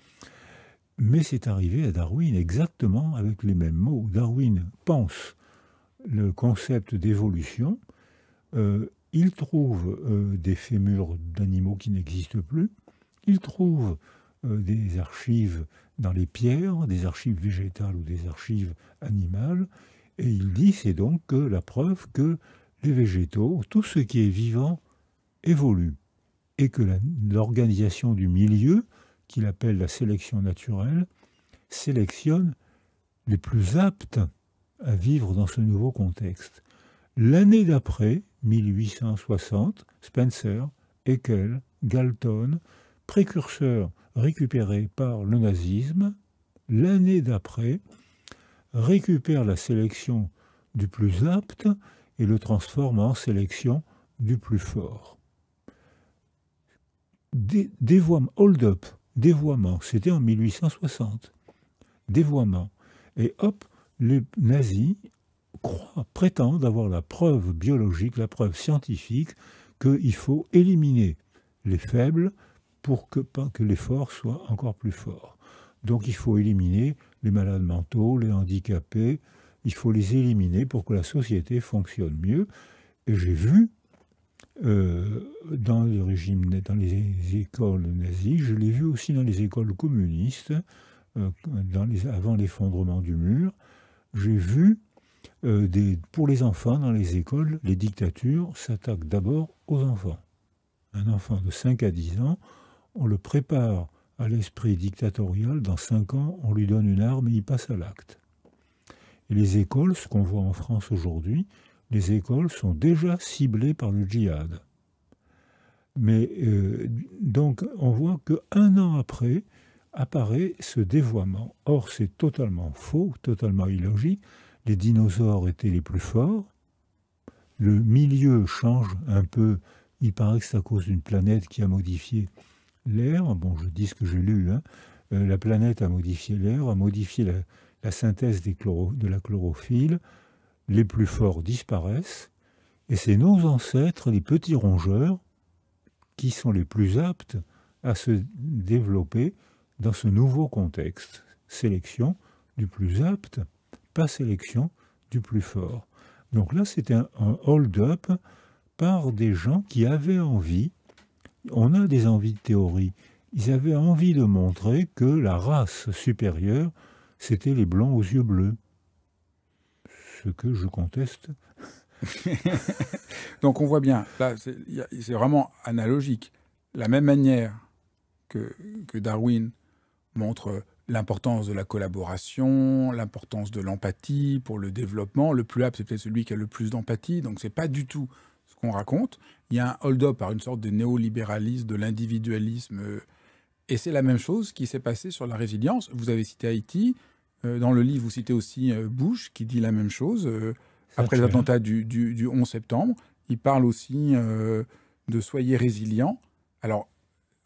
Mais c'est arrivé à Darwin exactement avec les mêmes mots. Darwin pense le concept d'évolution, il trouve des fémurs d'animaux qui n'existent plus, il trouve des archives dans les pierres, des archives végétales ou des archives animales, et il dit c'est donc que la preuve que les végétaux, tout ce qui est vivant, évolue, et que l'organisation du milieu, qu'il appelle la sélection naturelle, sélectionne les plus aptes à vivre dans ce nouveau contexte. L'année d'après, 1860, Spencer, Haeckel, Galton, précurseurs récupérés par le nazisme, l'année d'après, récupère la sélection du plus apte et le transforme en sélection du plus fort. Dévoiement, hold-up, dévoiement, c'était en 1860. Dévoiement. Et hop, les nazis prétendent avoir la preuve biologique, la preuve scientifique qu'il faut éliminer les faibles pour que les forts soient encore plus forts. Donc il faut éliminer les malades mentaux, les handicapés, il faut les éliminer pour que la société fonctionne mieux. Et j'ai vu dans le régime, dans les écoles nazies, je l'ai vu aussi dans les écoles communistes, avant l'effondrement du mur, j'ai vu pour les enfants dans les écoles, les dictatures s'attaquent d'abord aux enfants. Un enfant de 5 à 10 ans, on le prépare à l'esprit dictatorial, dans 5 ans, on lui donne une arme et il passe à l'acte. Et les écoles, ce qu'on voit en France aujourd'hui, les écoles sont déjà ciblées par le djihad. Mais donc, on voit qu'un an après, apparaît ce dévoiement. Or, c'est totalement faux, totalement illogique. Les dinosaures étaient les plus forts. Le milieu change un peu. Il paraît que c'est à cause d'une planète qui a modifié l'air. Bon, je dis ce que j'ai lu. Hein. La planète a modifié l'air, a modifié la synthèse de la chlorophylle. Les plus forts disparaissent. Et c'est nos ancêtres, les petits rongeurs, qui sont les plus aptes à se développer dans ce nouveau contexte. Sélection du plus apte, pas sélection du plus fort. Donc là, c'était un hold-up par des gens qui avaient envie, on a des envies de théorie, ils avaient envie de montrer que la race supérieure, c'était les blancs aux yeux bleus. Ce que je conteste. Donc on voit bien, là c'est vraiment analogique. La même manière que Darwin montre l'importance de la collaboration, l'importance de l'empathie pour le développement. Le plus apte, c'est peut-être celui qui a le plus d'empathie, donc c'est pas du tout ce qu'on raconte. Il y a un hold-up par une sorte de néolibéralisme, de l'individualisme, et c'est la même chose qui s'est passée sur la résilience. Vous avez cité Haïti, dans le livre vous citez aussi Bush qui dit la même chose, après les attentats du 11 septembre. Il parle aussi de « soyez résilients ». Alors,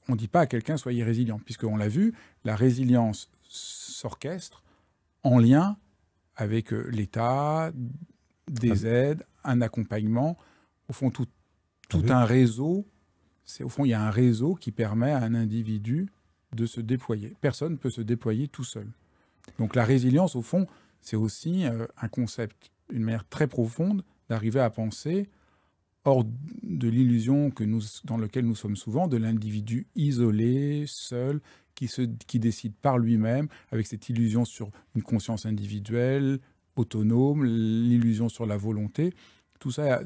on ne dit pas à quelqu'un « soyez résilient », puisqu'on l'a vu, la résilience s'orchestre en lien avec l'État, des aides, un accompagnement, au fond tout un réseau. Au fond, il y a un réseau qui permet à un individu de se déployer. Personne ne peut se déployer tout seul. Donc la résilience, au fond, c'est aussi un concept, une manière très profonde d'arriver à penser hors de l'illusion dans laquelle nous sommes souvent, de l'individu isolé, seul, qui décide par lui-même, avec cette illusion sur une conscience individuelle, autonome, l'illusion sur la volonté. Tout ça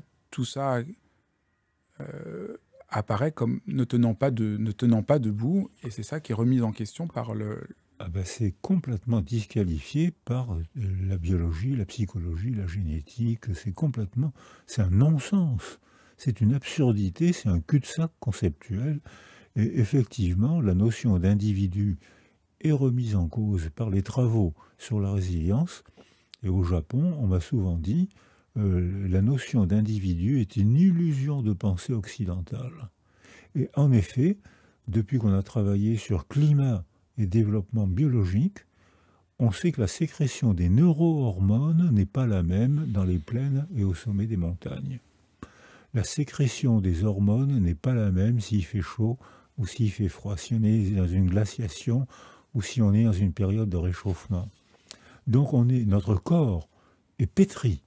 apparaît comme ne tenant pas debout, et c'est ça qui est remis en question par le... C'est complètement disqualifié par la biologie, la psychologie, la génétique. C'est un non-sens. C'est une absurdité, c'est un cul-de-sac conceptuel. Et effectivement, la notion d'individu est remise en cause par les travaux sur la résilience. Et au Japon, on m'a souvent dit la notion d'individu est une illusion de pensée occidentale. Et en effet, depuis qu'on a travaillé sur climat et développement biologique, on sait que la sécrétion des neurohormones n'est pas la même dans les plaines et au sommet des montagnes. La sécrétion des hormones n'est pas la même s'il fait chaud ou s'il fait froid, si on est dans une glaciation ou si on est dans une période de réchauffement. Donc notre corps est pétri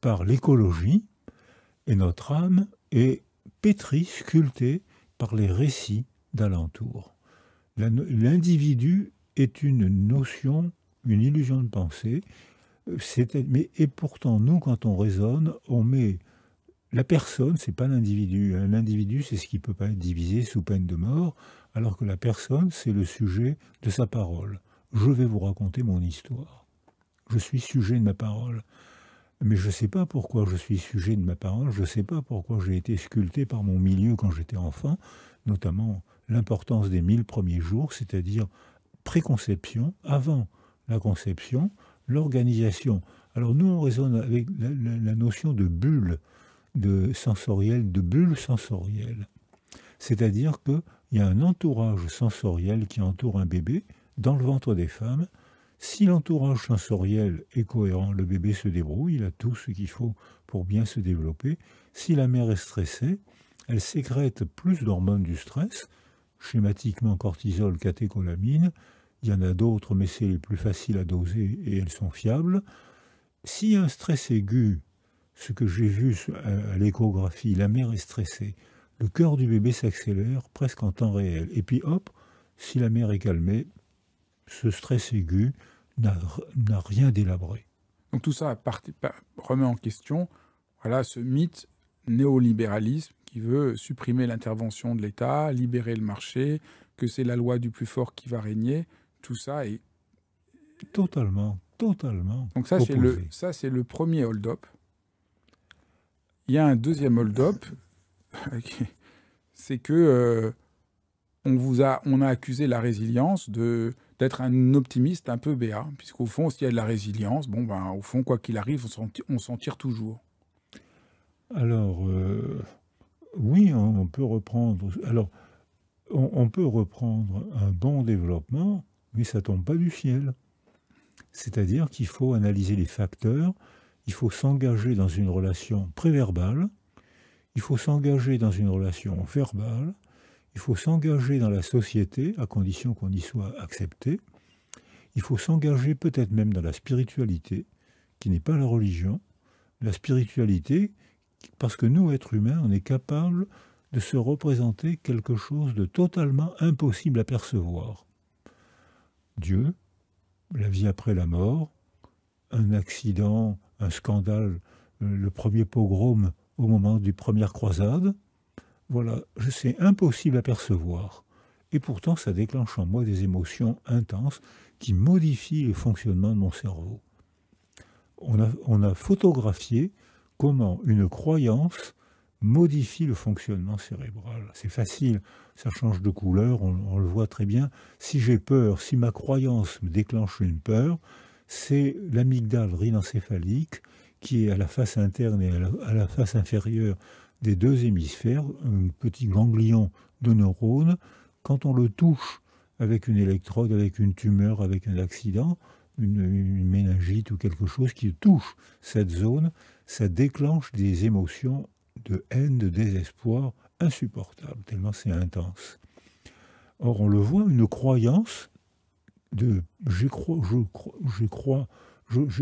par l'écologie et notre âme est pétrie, sculptée par les récits d'alentour. L'individu est une notion, une illusion de pensée, et pourtant, nous, quand on raisonne, on met la personne, c'est pas l'individu. L'individu, c'est ce qui ne peut pas être divisé sous peine de mort, alors que la personne, c'est le sujet de sa parole. Je vais vous raconter mon histoire. Je suis sujet de ma parole. Mais je ne sais pas pourquoi je suis sujet de ma parole, je ne sais pas pourquoi j'ai été sculpté par mon milieu quand j'étais enfant, notamment l'importance des 1000 premiers jours, c'est-à-dire préconception, avant la conception, l'organisation. Alors nous, on raisonne avec la notion de bulle sensorielle, de bulle sensorielle. C'est-à-dire qu'il y a un entourage sensoriel qui entoure un bébé dans le ventre des femmes. Si l'entourage sensoriel est cohérent, le bébé se débrouille, il a tout ce qu'il faut pour bien se développer. Si la mère est stressée, elle sécrète plus d'hormones du stress, schématiquement cortisol, catécholamine. Il y en a d'autres, mais c'est les plus faciles à doser et elles sont fiables. S'il y a un stress aigu, ce que j'ai vu à l'échographie, la mère est stressée, le cœur du bébé s'accélère presque en temps réel. Et puis hop, si la mère est calmée, ce stress aigu n'a rien délabré. Donc tout ça remet en question ce mythe néolibéralisme qui veut supprimer l'intervention de l'État, libérer le marché, que c'est la loi du plus fort qui va régner. Tout ça est... Totalement. Donc ça, c'est le premier hold-up. Il y a un deuxième hold-up, c'est que on a accusé la résilience d'être un optimiste un peu béat, puisqu'au fond, s'il y a de la résilience, au fond, quoi qu'il arrive, on s'en tire toujours. Alors, oui, on peut reprendre. Alors, on peut reprendre un bon développement, mais ça tombe pas du ciel. C'est-à-dire qu'il faut analyser les facteurs, il faut s'engager dans une relation préverbale, il faut s'engager dans une relation verbale, il faut s'engager dans la société, à condition qu'on y soit accepté, il faut s'engager peut-être même dans la spiritualité, qui n'est pas la religion, la spiritualité, parce que nous, êtres humains, on est capable de se représenter quelque chose de totalement impossible à percevoir. Dieu, la vie après la mort, un accident, un scandale, le premier pogrom au moment des premières croisades, voilà, c'est impossible à percevoir. Et pourtant, ça déclenche en moi des émotions intenses qui modifient le fonctionnement de mon cerveau. On a photographié comment une croyance modifie le fonctionnement cérébral. C'est facile, ça change de couleur, on le voit très bien. Si j'ai peur, si ma croyance me déclenche une peur, c'est l'amygdale rhinencéphalique qui est à la face interne et à la face inférieure des deux hémisphères, un petit ganglion de neurones. Quand on le touche avec une électrode, avec une tumeur, avec un accident, une méningite ou quelque chose qui touche cette zone, ça déclenche des émotions de haine, de désespoir insupportables, tellement c'est intense. Or, on le voit, une croyance j'ai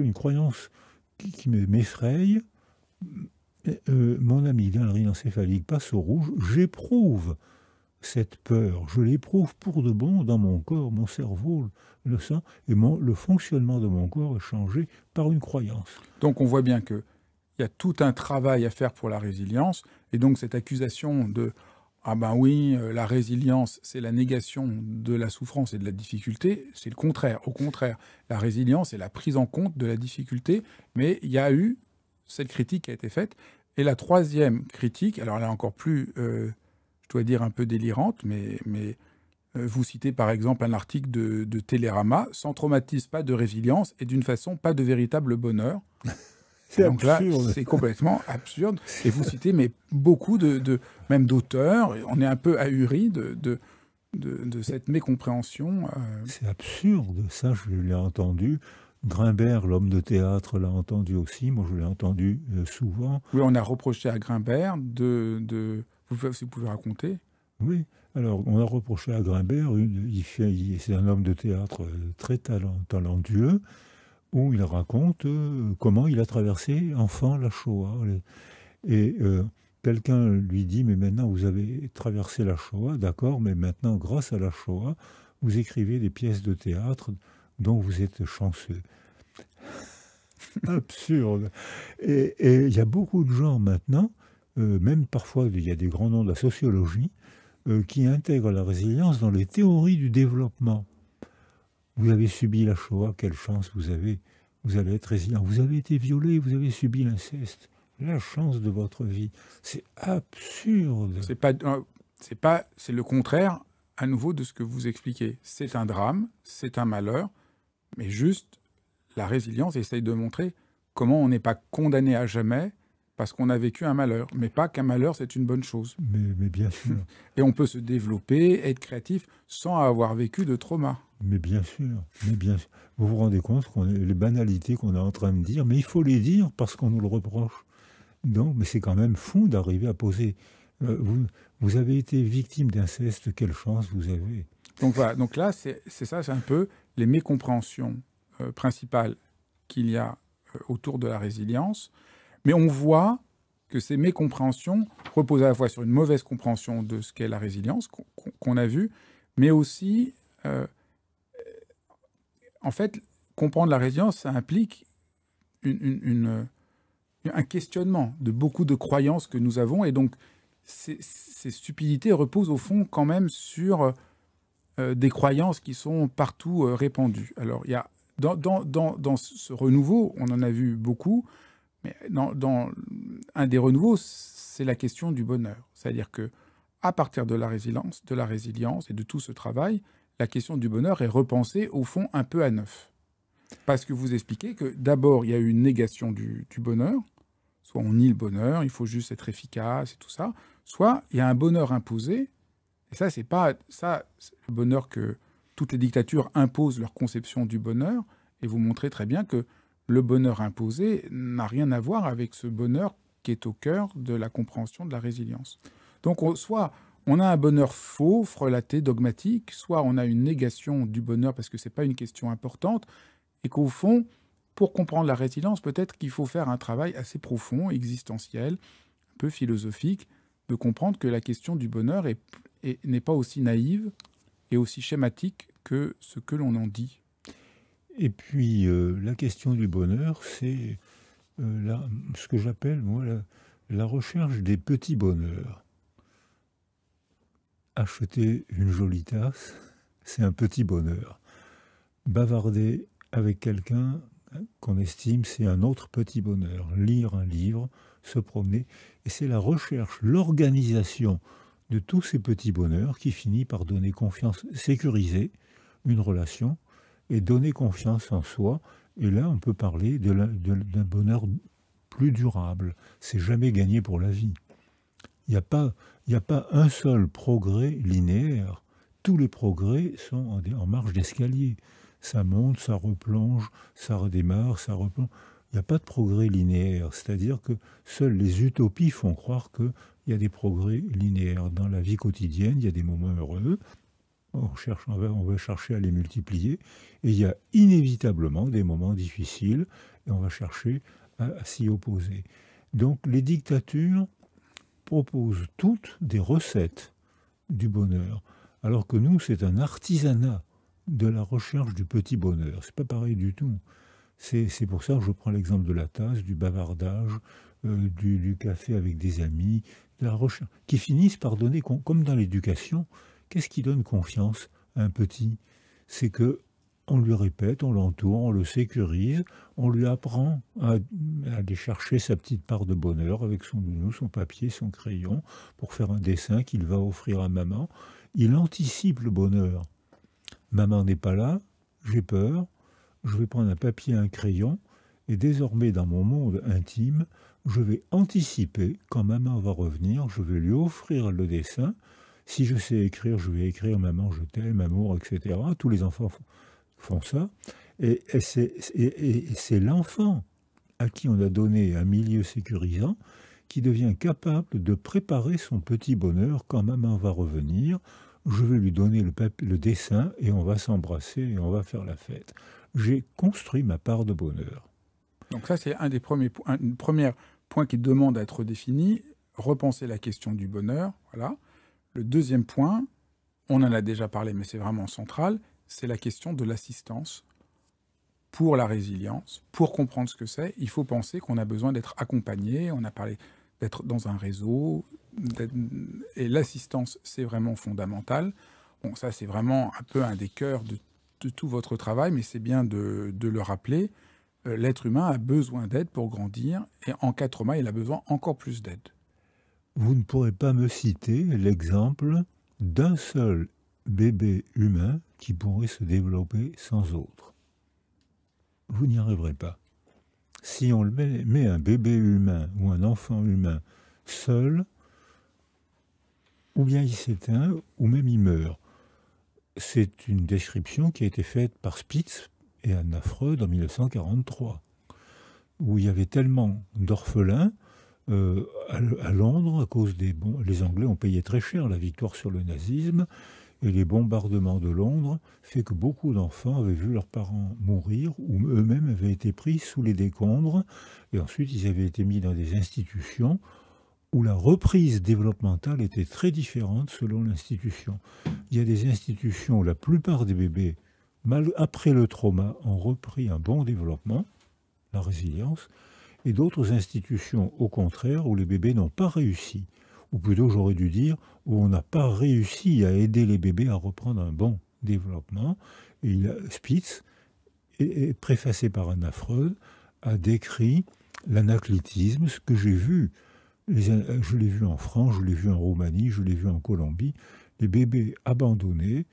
une croyance qui m'effraie, mon amygdale rhinencéphalique passe au rouge, j'éprouve cette peur, je l'éprouve pour de bon dans mon corps, mon cerveau le sent, et le fonctionnement de mon corps est changé par une croyance. Donc on voit bien qu'il y a tout un travail à faire pour la résilience, et donc cette accusation de « ah ben oui, la résilience, c'est la négation de la souffrance et de la difficulté », c'est le contraire. Au contraire, la résilience, c'est la prise en compte de la difficulté, mais il y a eu cette critique qui a été faite. Et la troisième critique, alors elle est encore plus, je dois dire, un peu délirante, mais vous citez par exemple un article de Télérama, « Sans traumatisme, pas de résilience, et d'une façon, pas de véritable bonheur ». Donc là, c'est complètement absurde. Et vous citez beaucoup même d'auteurs. On est un peu ahuri de cette mécompréhension. C'est absurde, ça je l'ai entendu. Grimbert, l'homme de théâtre, l'a entendu aussi. Moi, je l'ai entendu souvent. Oui, on a reproché à Grimbert si vous pouvez raconter. Oui, alors on a reproché à Grimbert, c'est un homme de théâtre très talentueux, où il raconte comment il a traversé enfant la Shoah. Et quelqu'un lui dit, mais maintenant vous avez traversé la Shoah, d'accord, mais maintenant grâce à la Shoah, vous écrivez des pièces de théâtre dont vous êtes chanceux. Absurde. Et il y a beaucoup de gens maintenant, même parfois il y a des grands noms de la sociologie, qui intègrent la résilience dans les théories du développement. Vous avez subi la Shoah, quelle chance vous avez allez être résilient. Vous avez été violé, vous avez subi l'inceste. La chance de votre vie. C'est absurde. C'est le contraire, à nouveau, de ce que vous expliquez. C'est un drame, c'est un malheur, mais juste, la résilience essaye de montrer comment on n'est pas condamné à jamais parce qu'on a vécu un malheur, mais pas qu'un malheur, c'est une bonne chose. Mais bien sûr. Et on peut se développer, être créatif, sans avoir vécu de trauma. Mais bien sûr. Vous vous rendez compte les banalités qu'on est en train de dire, mais il faut les dire parce qu'on nous le reproche. Non, mais c'est quand même fou d'arriver à poser... vous avez été victime d'inceste, quelle chance vous avez. Donc voilà, donc là, c'est ça, c'est un peu les mécompréhensions principales qu'il y a autour de la résilience. Mais on voit que ces mécompréhensions reposent à la fois sur une mauvaise compréhension de ce qu'est la résilience, qu'on a vu, mais aussi, en fait, comprendre la résilience, ça implique un questionnement de beaucoup de croyances que nous avons. Et donc, ces stupidités reposent au fond quand même sur des croyances qui sont partout répandues. Alors, il y a, dans ce renouveau, on en a vu beaucoup, mais dans un des renouveaux, c'est la question du bonheur. C'est-à-dire que à partir de la résilience et de tout ce travail, la question du bonheur est repensée au fond un peu à neuf. Parce que vous expliquez que d'abord, il y a eu une négation du bonheur. Soit on nie le bonheur, il faut juste être efficace et tout ça. Soit il y a un bonheur imposé. Et ça, c'est pas ça, c'est le bonheur que toutes les dictatures imposent leur conception du bonheur. Et vous montrez très bien que le bonheur imposé n'a rien à voir avec ce bonheur qui est au cœur de la compréhension de la résilience. Donc, soit on a un bonheur faux, frelaté, dogmatique, soit on a une négation du bonheur parce que ce n'est pas une question importante, et qu'au fond, pour comprendre la résilience, peut-être qu'il faut faire un travail assez profond, existentiel, un peu philosophique, de comprendre que la question du bonheur n'est pas aussi naïve et aussi schématique que ce que l'on en dit. Et puis, la question du bonheur, c'est ce que j'appelle, moi, la recherche des petits bonheurs. Acheter une jolie tasse, c'est un petit bonheur. Bavarder avec quelqu'un qu'on estime, c'est un autre petit bonheur. Lire un livre, se promener, et c'est la recherche, l'organisation de tous ces petits bonheurs qui finit par donner confiance, sécuriser une relation, et donner confiance en soi. Et là, on peut parler d'un bonheur plus durable. C'est jamais gagné pour la vie. Il n'y a pas un seul progrès linéaire. Tous les progrès sont en marche d'escalier. Ça monte, ça replonge, ça redémarre, ça replonge. Il n'y a pas de progrès linéaire. C'est-à-dire que seules les utopies font croire qu'il y a des progrès linéaires. Dans la vie quotidienne, il y a des moments heureux. On va chercher à les multiplier. Et il y a inévitablement des moments difficiles. Et on va chercher à s'y opposer. Donc les dictatures proposent toutes des recettes du bonheur. Alors que nous, c'est un artisanat de la recherche du petit bonheur. C'est pas pareil du tout. C'est pour ça que je prends l'exemple de la tasse, du bavardage, du café avec des amis, de la recherche, qui finissent par donner, comme dans l'éducation, qu'est-ce qui donne confiance à un petit? C'est que on lui répète, on l'entoure, on le sécurise, on lui apprend à aller chercher sa petite part de bonheur avec son nounou, son papier, son crayon, pour faire un dessin qu'il va offrir à maman. Il anticipe le bonheur. Maman n'est pas là, j'ai peur, je vais prendre un papier et un crayon, et désormais dans mon monde intime, je vais anticiper quand maman va revenir, je vais lui offrir le dessin. Si je sais écrire, je vais écrire « Maman, je t'aime, amour », etc. Tous les enfants font ça. Et c'est l'enfant à qui on a donné un milieu sécurisant qui devient capable de préparer son petit bonheur quand maman va revenir. Je vais lui donner le dessin et on va s'embrasser et on va faire la fête. J'ai construit ma part de bonheur. Donc ça, c'est un premier point qui demande à être défini, repenser la question du bonheur. Voilà. Le deuxième point, on en a déjà parlé, mais c'est vraiment central, c'est la question de l'assistance pour la résilience. Pour comprendre ce que c'est, il faut penser qu'on a besoin d'être accompagné, on a parlé d'être dans un réseau, et l'assistance, c'est vraiment fondamental. Bon, ça, c'est vraiment un peu un des cœurs de tout votre travail, mais c'est bien de le rappeler. L'être humain a besoin d'aide pour grandir, et en cas de trauma, il a besoin encore plus d'aide. Vous ne pourrez pas me citer l'exemple d'un seul bébé humain qui pourrait se développer sans autre. Vous n'y arriverez pas. Si on met un bébé humain ou un enfant humain seul, ou bien il s'éteint, ou même il meurt. C'est une description qui a été faite par Spitz et Anna Freud en 1943, où il y avait tellement d'orphelins à Londres, à cause les Anglais ont payé très cher la victoire sur le nazisme, Et les bombardements de Londres fait que beaucoup d'enfants avaient vu leurs parents mourir ou eux-mêmes avaient été pris sous les décombres. Et ensuite, ils avaient été mis dans des institutions où la reprise développementale était très différente selon l'institution. Il y a des institutions où la plupart des bébés, après le trauma, ont repris un bon développement, la résilience, et d'autres institutions, au contraire, où les bébés n'ont pas réussi. Ou plutôt, j'aurais dû dire, où on n'a pas réussi à aider les bébés à reprendre un bon développement. Et Spitz, préfacé par Anna Freud, a décrit l'anaclétisme, ce que j'ai vu. Je l'ai vu en France, je l'ai vu en Roumanie, je l'ai vu en Colombie. Les bébés abandonnés,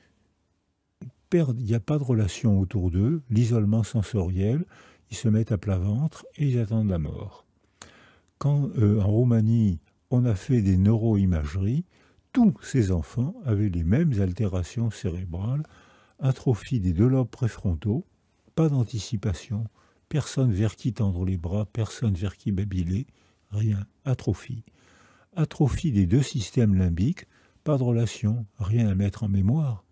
il n'y a pas de relation autour d'eux, l'isolement sensoriel, ils se mettent à plat ventre et ils attendent la mort. Quand en Roumanie, on a fait des neuroimageries, tous ces enfants avaient les mêmes altérations cérébrales, atrophie des 2 lobes préfrontaux, pas d'anticipation, personne vers qui tendre les bras, personne vers qui babiller, rien, atrophie. Atrophie des 2 systèmes limbiques, pas de relation, rien à mettre en mémoire.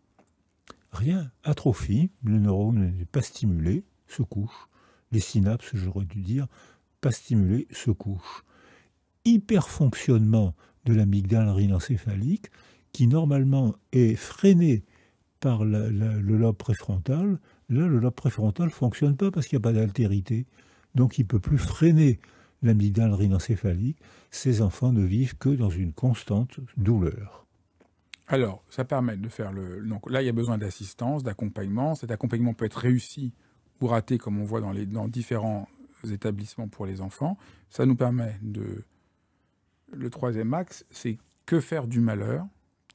Rien, atrophie, le neurone n'est pas stimulé, se couche. Les synapses, j'aurais dû dire, pas stimulées, se couchent. Hyperfonctionnement de l'amygdale rhinencéphalique, qui normalement est freiné par le lobe préfrontal. Là, le lobe préfrontal ne fonctionne pas parce qu'il n'y a pas d'altérité. Donc il ne peut plus freiner l'amygdale rhinencéphalique. Ces enfants ne vivent que dans une constante douleur. Alors, ça permet de faire le... Donc là, il y a besoin d'assistance, d'accompagnement. Cet accompagnement peut être réussi ou raté, comme on voit dans différents établissements pour les enfants. Ça nous permet de... Le 3e axe, c'est que faire du malheur?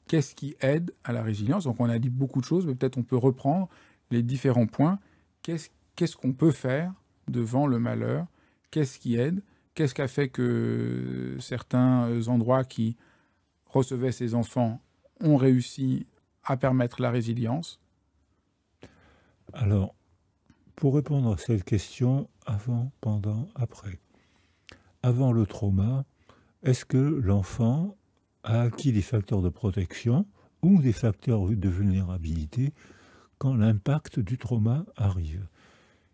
Qu'est-ce qui aide à la résilience? Donc on a dit beaucoup de choses, mais peut-être on peut reprendre les différents points. Qu'est-ce qu'on peut faire devant le malheur? Qu'est-ce qui aide? Qu'est-ce qui a fait que certains endroits qui recevaient ces enfants ont réussi à permettre la résilience? Alors, pour répondre à cette question, avant, pendant, après. Avant le trauma, est-ce que l'enfant a acquis des facteurs de protection ou des facteurs de vulnérabilité quand l'impact du trauma arrive?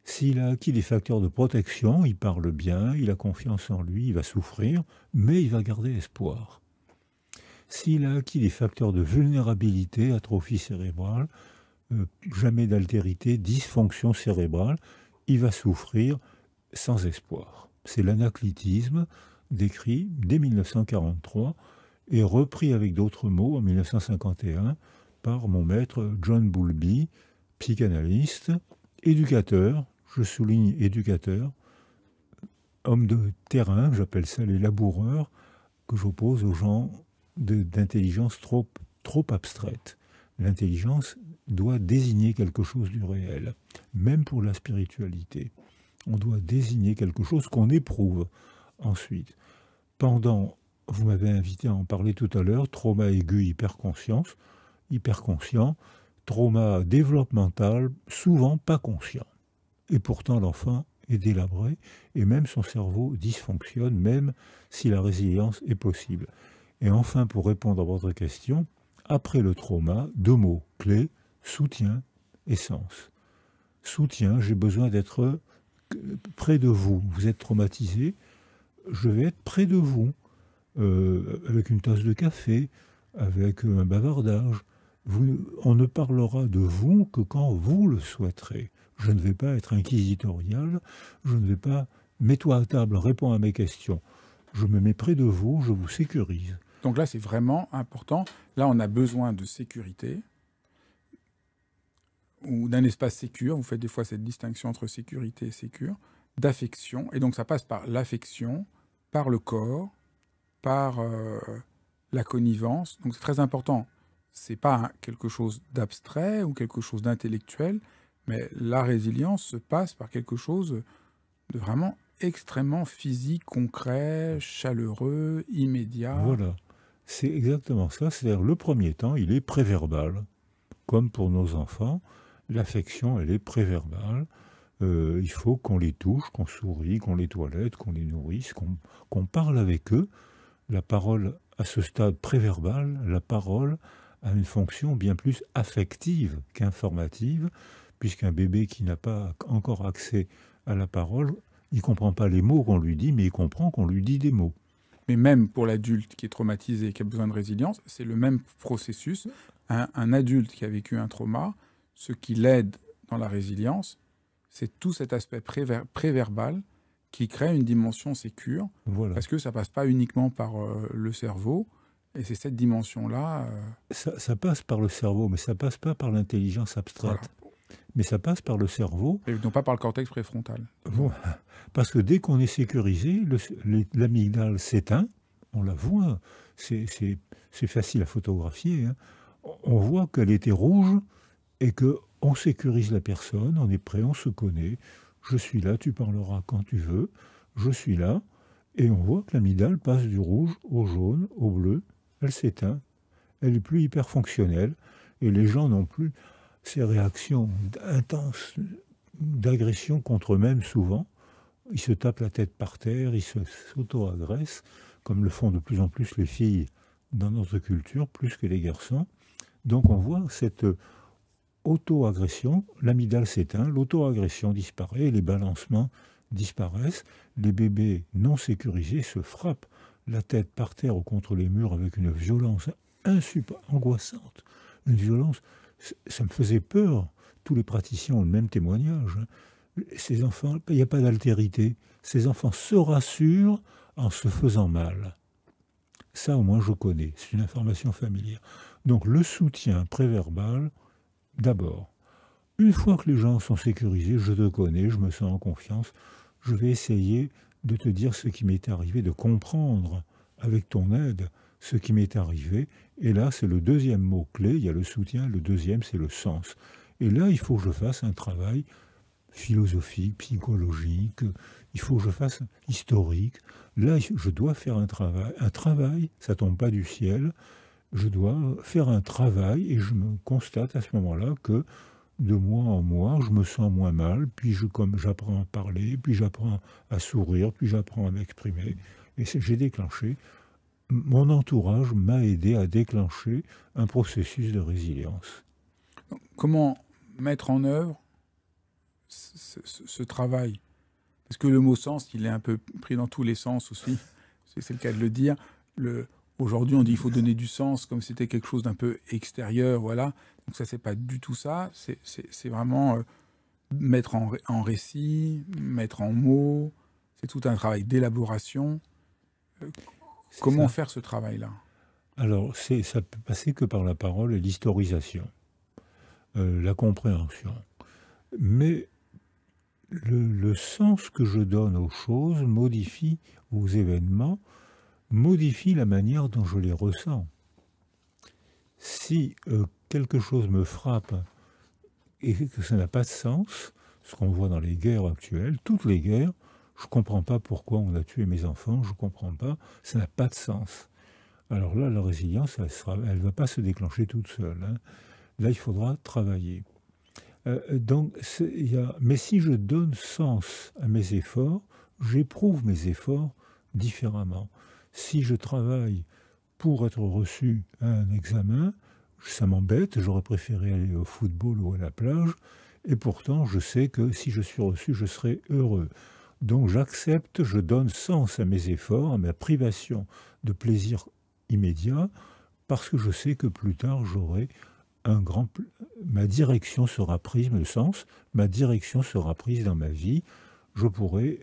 S'il a acquis des facteurs de protection, il parle bien, il a confiance en lui, il va souffrir, mais il va garder espoir. S'il a acquis des facteurs de vulnérabilité, atrophie cérébrale, jamais d'altérité, dysfonction cérébrale, il va souffrir sans espoir. C'est l'anaclétisme décrit dès 1943 et repris avec d'autres mots en 1951 par mon maître John Bowlby, psychanalyste, éducateur, je souligne éducateur, homme de terrain, j'appelle ça les laboureurs, que j'oppose aux gens d'intelligence trop abstraite. L'intelligence doit désigner quelque chose du réel, même pour la spiritualité. On doit désigner quelque chose qu'on éprouve. Ensuite, vous m'avez invité à en parler tout à l'heure, trauma aigu, hyperconscient, trauma développemental, souvent pas conscient. Et pourtant l'enfant est délabré et même son cerveau dysfonctionne, même si la résilience est possible. Et enfin, pour répondre à votre question, après le trauma, 2 mots clés, soutien et sens. Soutien, j'ai besoin d'être près de vous. Vous êtes traumatisé, je vais être près de vous, avec une tasse de café, avec un bavardage. On ne parlera de vous que quand vous le souhaiterez. Je ne vais pas être inquisitorial, je ne vais pas « mets-toi à table, réponds à mes questions ». Je me mets près de vous, je vous sécurise. Donc là, c'est vraiment important. Là, on a besoin de sécurité ou d'un espace sécure. Vous faites des fois cette distinction entre sécurité et sécure, d'affection. Et donc, ça passe par l'affection, par le corps, par la connivence. Donc, c'est très important. Ce n'est pas quelque chose d'abstrait ou quelque chose d'intellectuel, mais la résilience se passe par quelque chose de vraiment extrêmement physique, concret, chaleureux, immédiat. Voilà, c'est exactement ça. C'est-à-dire le premier temps, il est préverbal. Comme pour nos enfants, l'affection, elle est préverbale. Il faut qu'on les touche, qu'on sourie, qu'on les toilette, qu'on les nourrisse, qu'on parle avec eux. La parole, à ce stade préverbal, la parole a une fonction bien plus affective qu'informative, puisqu'un bébé qui n'a pas encore accès à la parole, il ne comprend pas les mots qu'on lui dit, mais il comprend qu'on lui dit des mots. Mais même pour l'adulte qui est traumatisé et qui a besoin de résilience, c'est le même processus. Un adulte qui a vécu un trauma, ce qui l'aide dans la résilience, c'est tout cet aspect préverbal qui crée une dimension sécure, Voilà. parce que ça passe pas uniquement par le cerveau, et c'est cette dimension-là... Ça passe par le cerveau, mais ça passe pas par l'intelligence abstraite. Voilà. Mais ça passe par le cerveau. Et non pas par le cortex préfrontal. Bon, parce que dès qu'on est sécurisé, l'amygdale s'éteint, on la voit, c'est facile à photographier, hein. On voit qu'elle était rouge et qu'on sécurise la personne, on est prêt, on se connaît, je suis là, tu parleras quand tu veux, je suis là, et on voit que l'amygdale passe du rouge au jaune, au bleu, elle s'éteint, elle est plus hyper fonctionnelle, et les gens n'ont plus ces réactions intenses d'agression contre eux-mêmes souvent. Ils se tapent la tête par terre, ils s'auto-agressent, comme le font de plus en plus les filles dans notre culture, plus que les garçons. Donc on voit cette auto-agression, l'amygdale s'éteint, l'auto-agression disparaît, les balancements disparaissent, les bébés non sécurisés se frappent la tête par terre ou contre les murs avec une violence angoissante, une violence, ça me faisait peur. Tous les praticiens ont le même témoignage. Ces enfants, il n'y a pas d'altérité. Ces enfants se rassurent en se faisant mal. Ça, au moins, je connais. C'est une information familière. Donc, le soutien préverbal, d'abord. Une fois que les gens sont sécurisés, je te connais, je me sens en confiance, je vais essayer de te dire ce qui m'est arrivé, de comprendre avec ton aide ce qui m'est arrivé. Et là, c'est le deuxième mot-clé. Il y a le soutien, le deuxième, c'est le sens. Et là, il faut que je fasse un travail philosophique, psychologique, il faut que je fasse historique. Là, je dois faire un travail, ça tombe pas du ciel, je dois faire un travail et je me constate à ce moment-là que de mois en mois, je me sens moins mal, puis comme j'apprends à parler, puis j'apprends à sourire, puis j'apprends à m'exprimer. Et j'ai déclenché, mon entourage m'a aidé à déclencher un processus de résilience. Comment mettre en œuvre ce travail? Parce que le mot sens, il est un peu pris dans tous les sens aussi, c'est le cas de le dire. Aujourd'hui, on dit qu'il faut donner du sens, comme si c'était quelque chose d'un peu extérieur, voilà. Donc ça, c'est pas du tout ça. C'est vraiment mettre en récit, mettre en mots. C'est tout un travail d'élaboration. Comment faire ce travail-là? Alors, ça peut passer que par la parole et l'historisation, la compréhension. Mais le sens que je donne aux choses modifie, aux événements, modifie la manière dont je les ressens. Si quelque chose me frappe et que ça n'a pas de sens, ce qu'on voit dans les guerres actuelles, toutes les guerres, je ne comprends pas pourquoi on a tué mes enfants, je ne comprends pas, ça n'a pas de sens. Alors là, la résilience, elle ne va pas se déclencher toute seule, hein. Là, il faudra travailler. Mais si je donne sens à mes efforts, j'éprouve mes efforts différemment. Si je travaille pour être reçu à un examen, ça m'embête, j'aurais préféré aller au football ou à la plage, et pourtant je sais que si je suis reçu, je serai heureux. Donc j'accepte, je donne sens à mes efforts, à ma privation de plaisir immédiat, parce que je sais que plus tard j'aurai ma direction sera prise, le sens, ma direction sera prise dans ma vie, je pourrai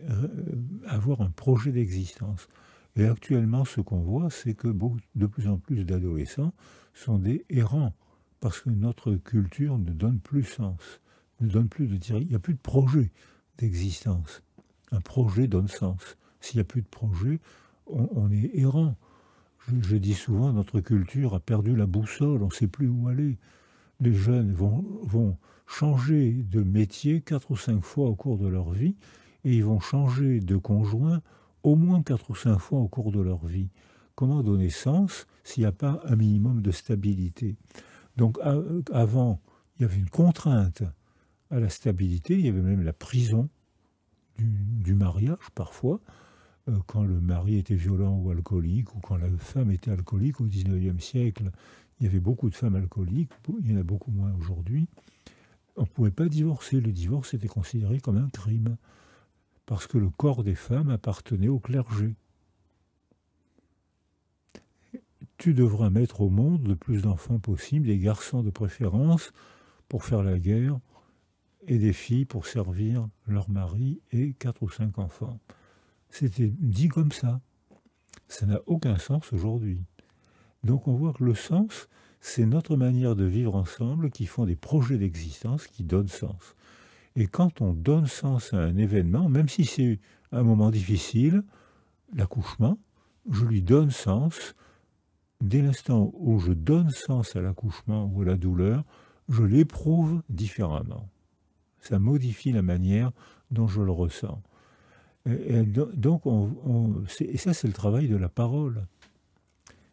avoir un projet d'existence. Et actuellement, ce qu'on voit, c'est que de plus en plus d'adolescents sont des errants, parce que notre culture ne donne plus sens, ne donne plus de direction, il n'y a plus de projet d'existence. Un projet donne sens. S'il n'y a plus de projet, on est errant. Je dis souvent, notre culture a perdu la boussole, on ne sait plus où aller. Les jeunes vont changer de métier 4 ou 5 fois au cours de leur vie, et ils vont changer de conjoint au moins 4 ou 5 fois au cours de leur vie. Comment donner sens s'il n'y a pas un minimum de stabilité? Donc avant, il y avait une contrainte à la stabilité, il y avait même la prison du mariage parfois. quand le mari était violent ou alcoolique, ou quand la femme était alcoolique. Au XIXe siècle, il y avait beaucoup de femmes alcooliques, il y en a beaucoup moins aujourd'hui. On ne pouvait pas divorcer. Le divorce était considéré comme un crime, parce que le corps des femmes appartenait au clergé. Tu devras mettre au monde le plus d'enfants possible, des garçons de préférence pour faire la guerre, et des filles pour servir leur mari et 4 ou 5 enfants. C'était dit comme ça. Ça n'a aucun sens aujourd'hui. Donc on voit que le sens, c'est notre manière de vivre ensemble qui font des projets d'existence qui donnent sens. Et quand on donne sens à un événement, même si c'est un moment difficile, l'accouchement, je lui donne sens. Dès l'instant où je donne sens à l'accouchement ou à la douleur, je l'éprouve différemment. Ça modifie la manière dont je le ressens. Et donc, et ça, c'est le travail de la parole.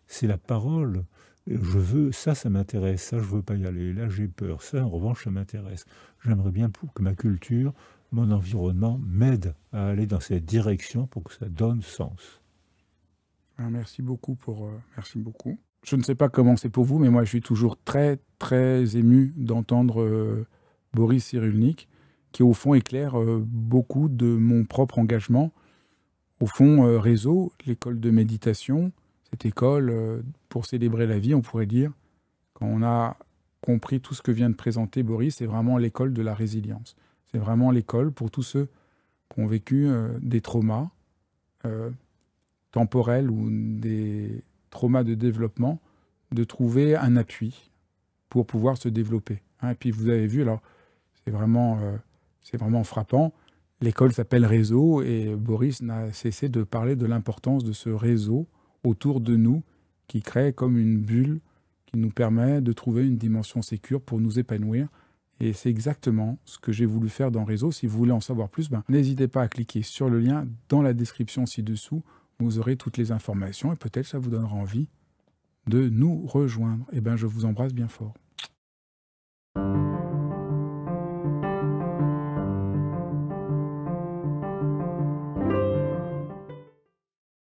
C'est la parole. Je veux, ça m'intéresse, ça, je ne veux pas y aller. Là, j'ai peur. Ça, en revanche, ça m'intéresse. J'aimerais bien que ma culture, mon environnement m'aide à aller dans cette direction pour que ça donne sens. Merci beaucoup merci beaucoup. Je ne sais pas comment c'est pour vous, mais moi, je suis toujours très, très ému d'entendre Boris Cyrulnik, qui au fond éclaire beaucoup de mon propre engagement. Au fond, Réseau, l'école de méditation, cette école pour célébrer la vie, on pourrait dire, quand on a compris tout ce que vient de présenter Boris, c'est vraiment l'école de la résilience. C'est vraiment l'école pour tous ceux qui ont vécu des traumas temporels ou des traumas de développement, de trouver un appui pour pouvoir se développer. Et puis vous avez vu, alors c'est vraiment frappant, l'école s'appelle Réseau et Boris n'a cessé de parler de l'importance de ce réseau autour de nous qui crée comme une bulle qui nous permet de trouver une dimension sécure pour nous épanouir. Et c'est exactement ce que j'ai voulu faire dans Réseau. Si vous voulez en savoir plus, n'hésitez pas à cliquer sur le lien dans la description ci-dessous. Vous aurez toutes les informations et peut-être ça vous donnera envie de nous rejoindre. Je vous embrasse bien fort.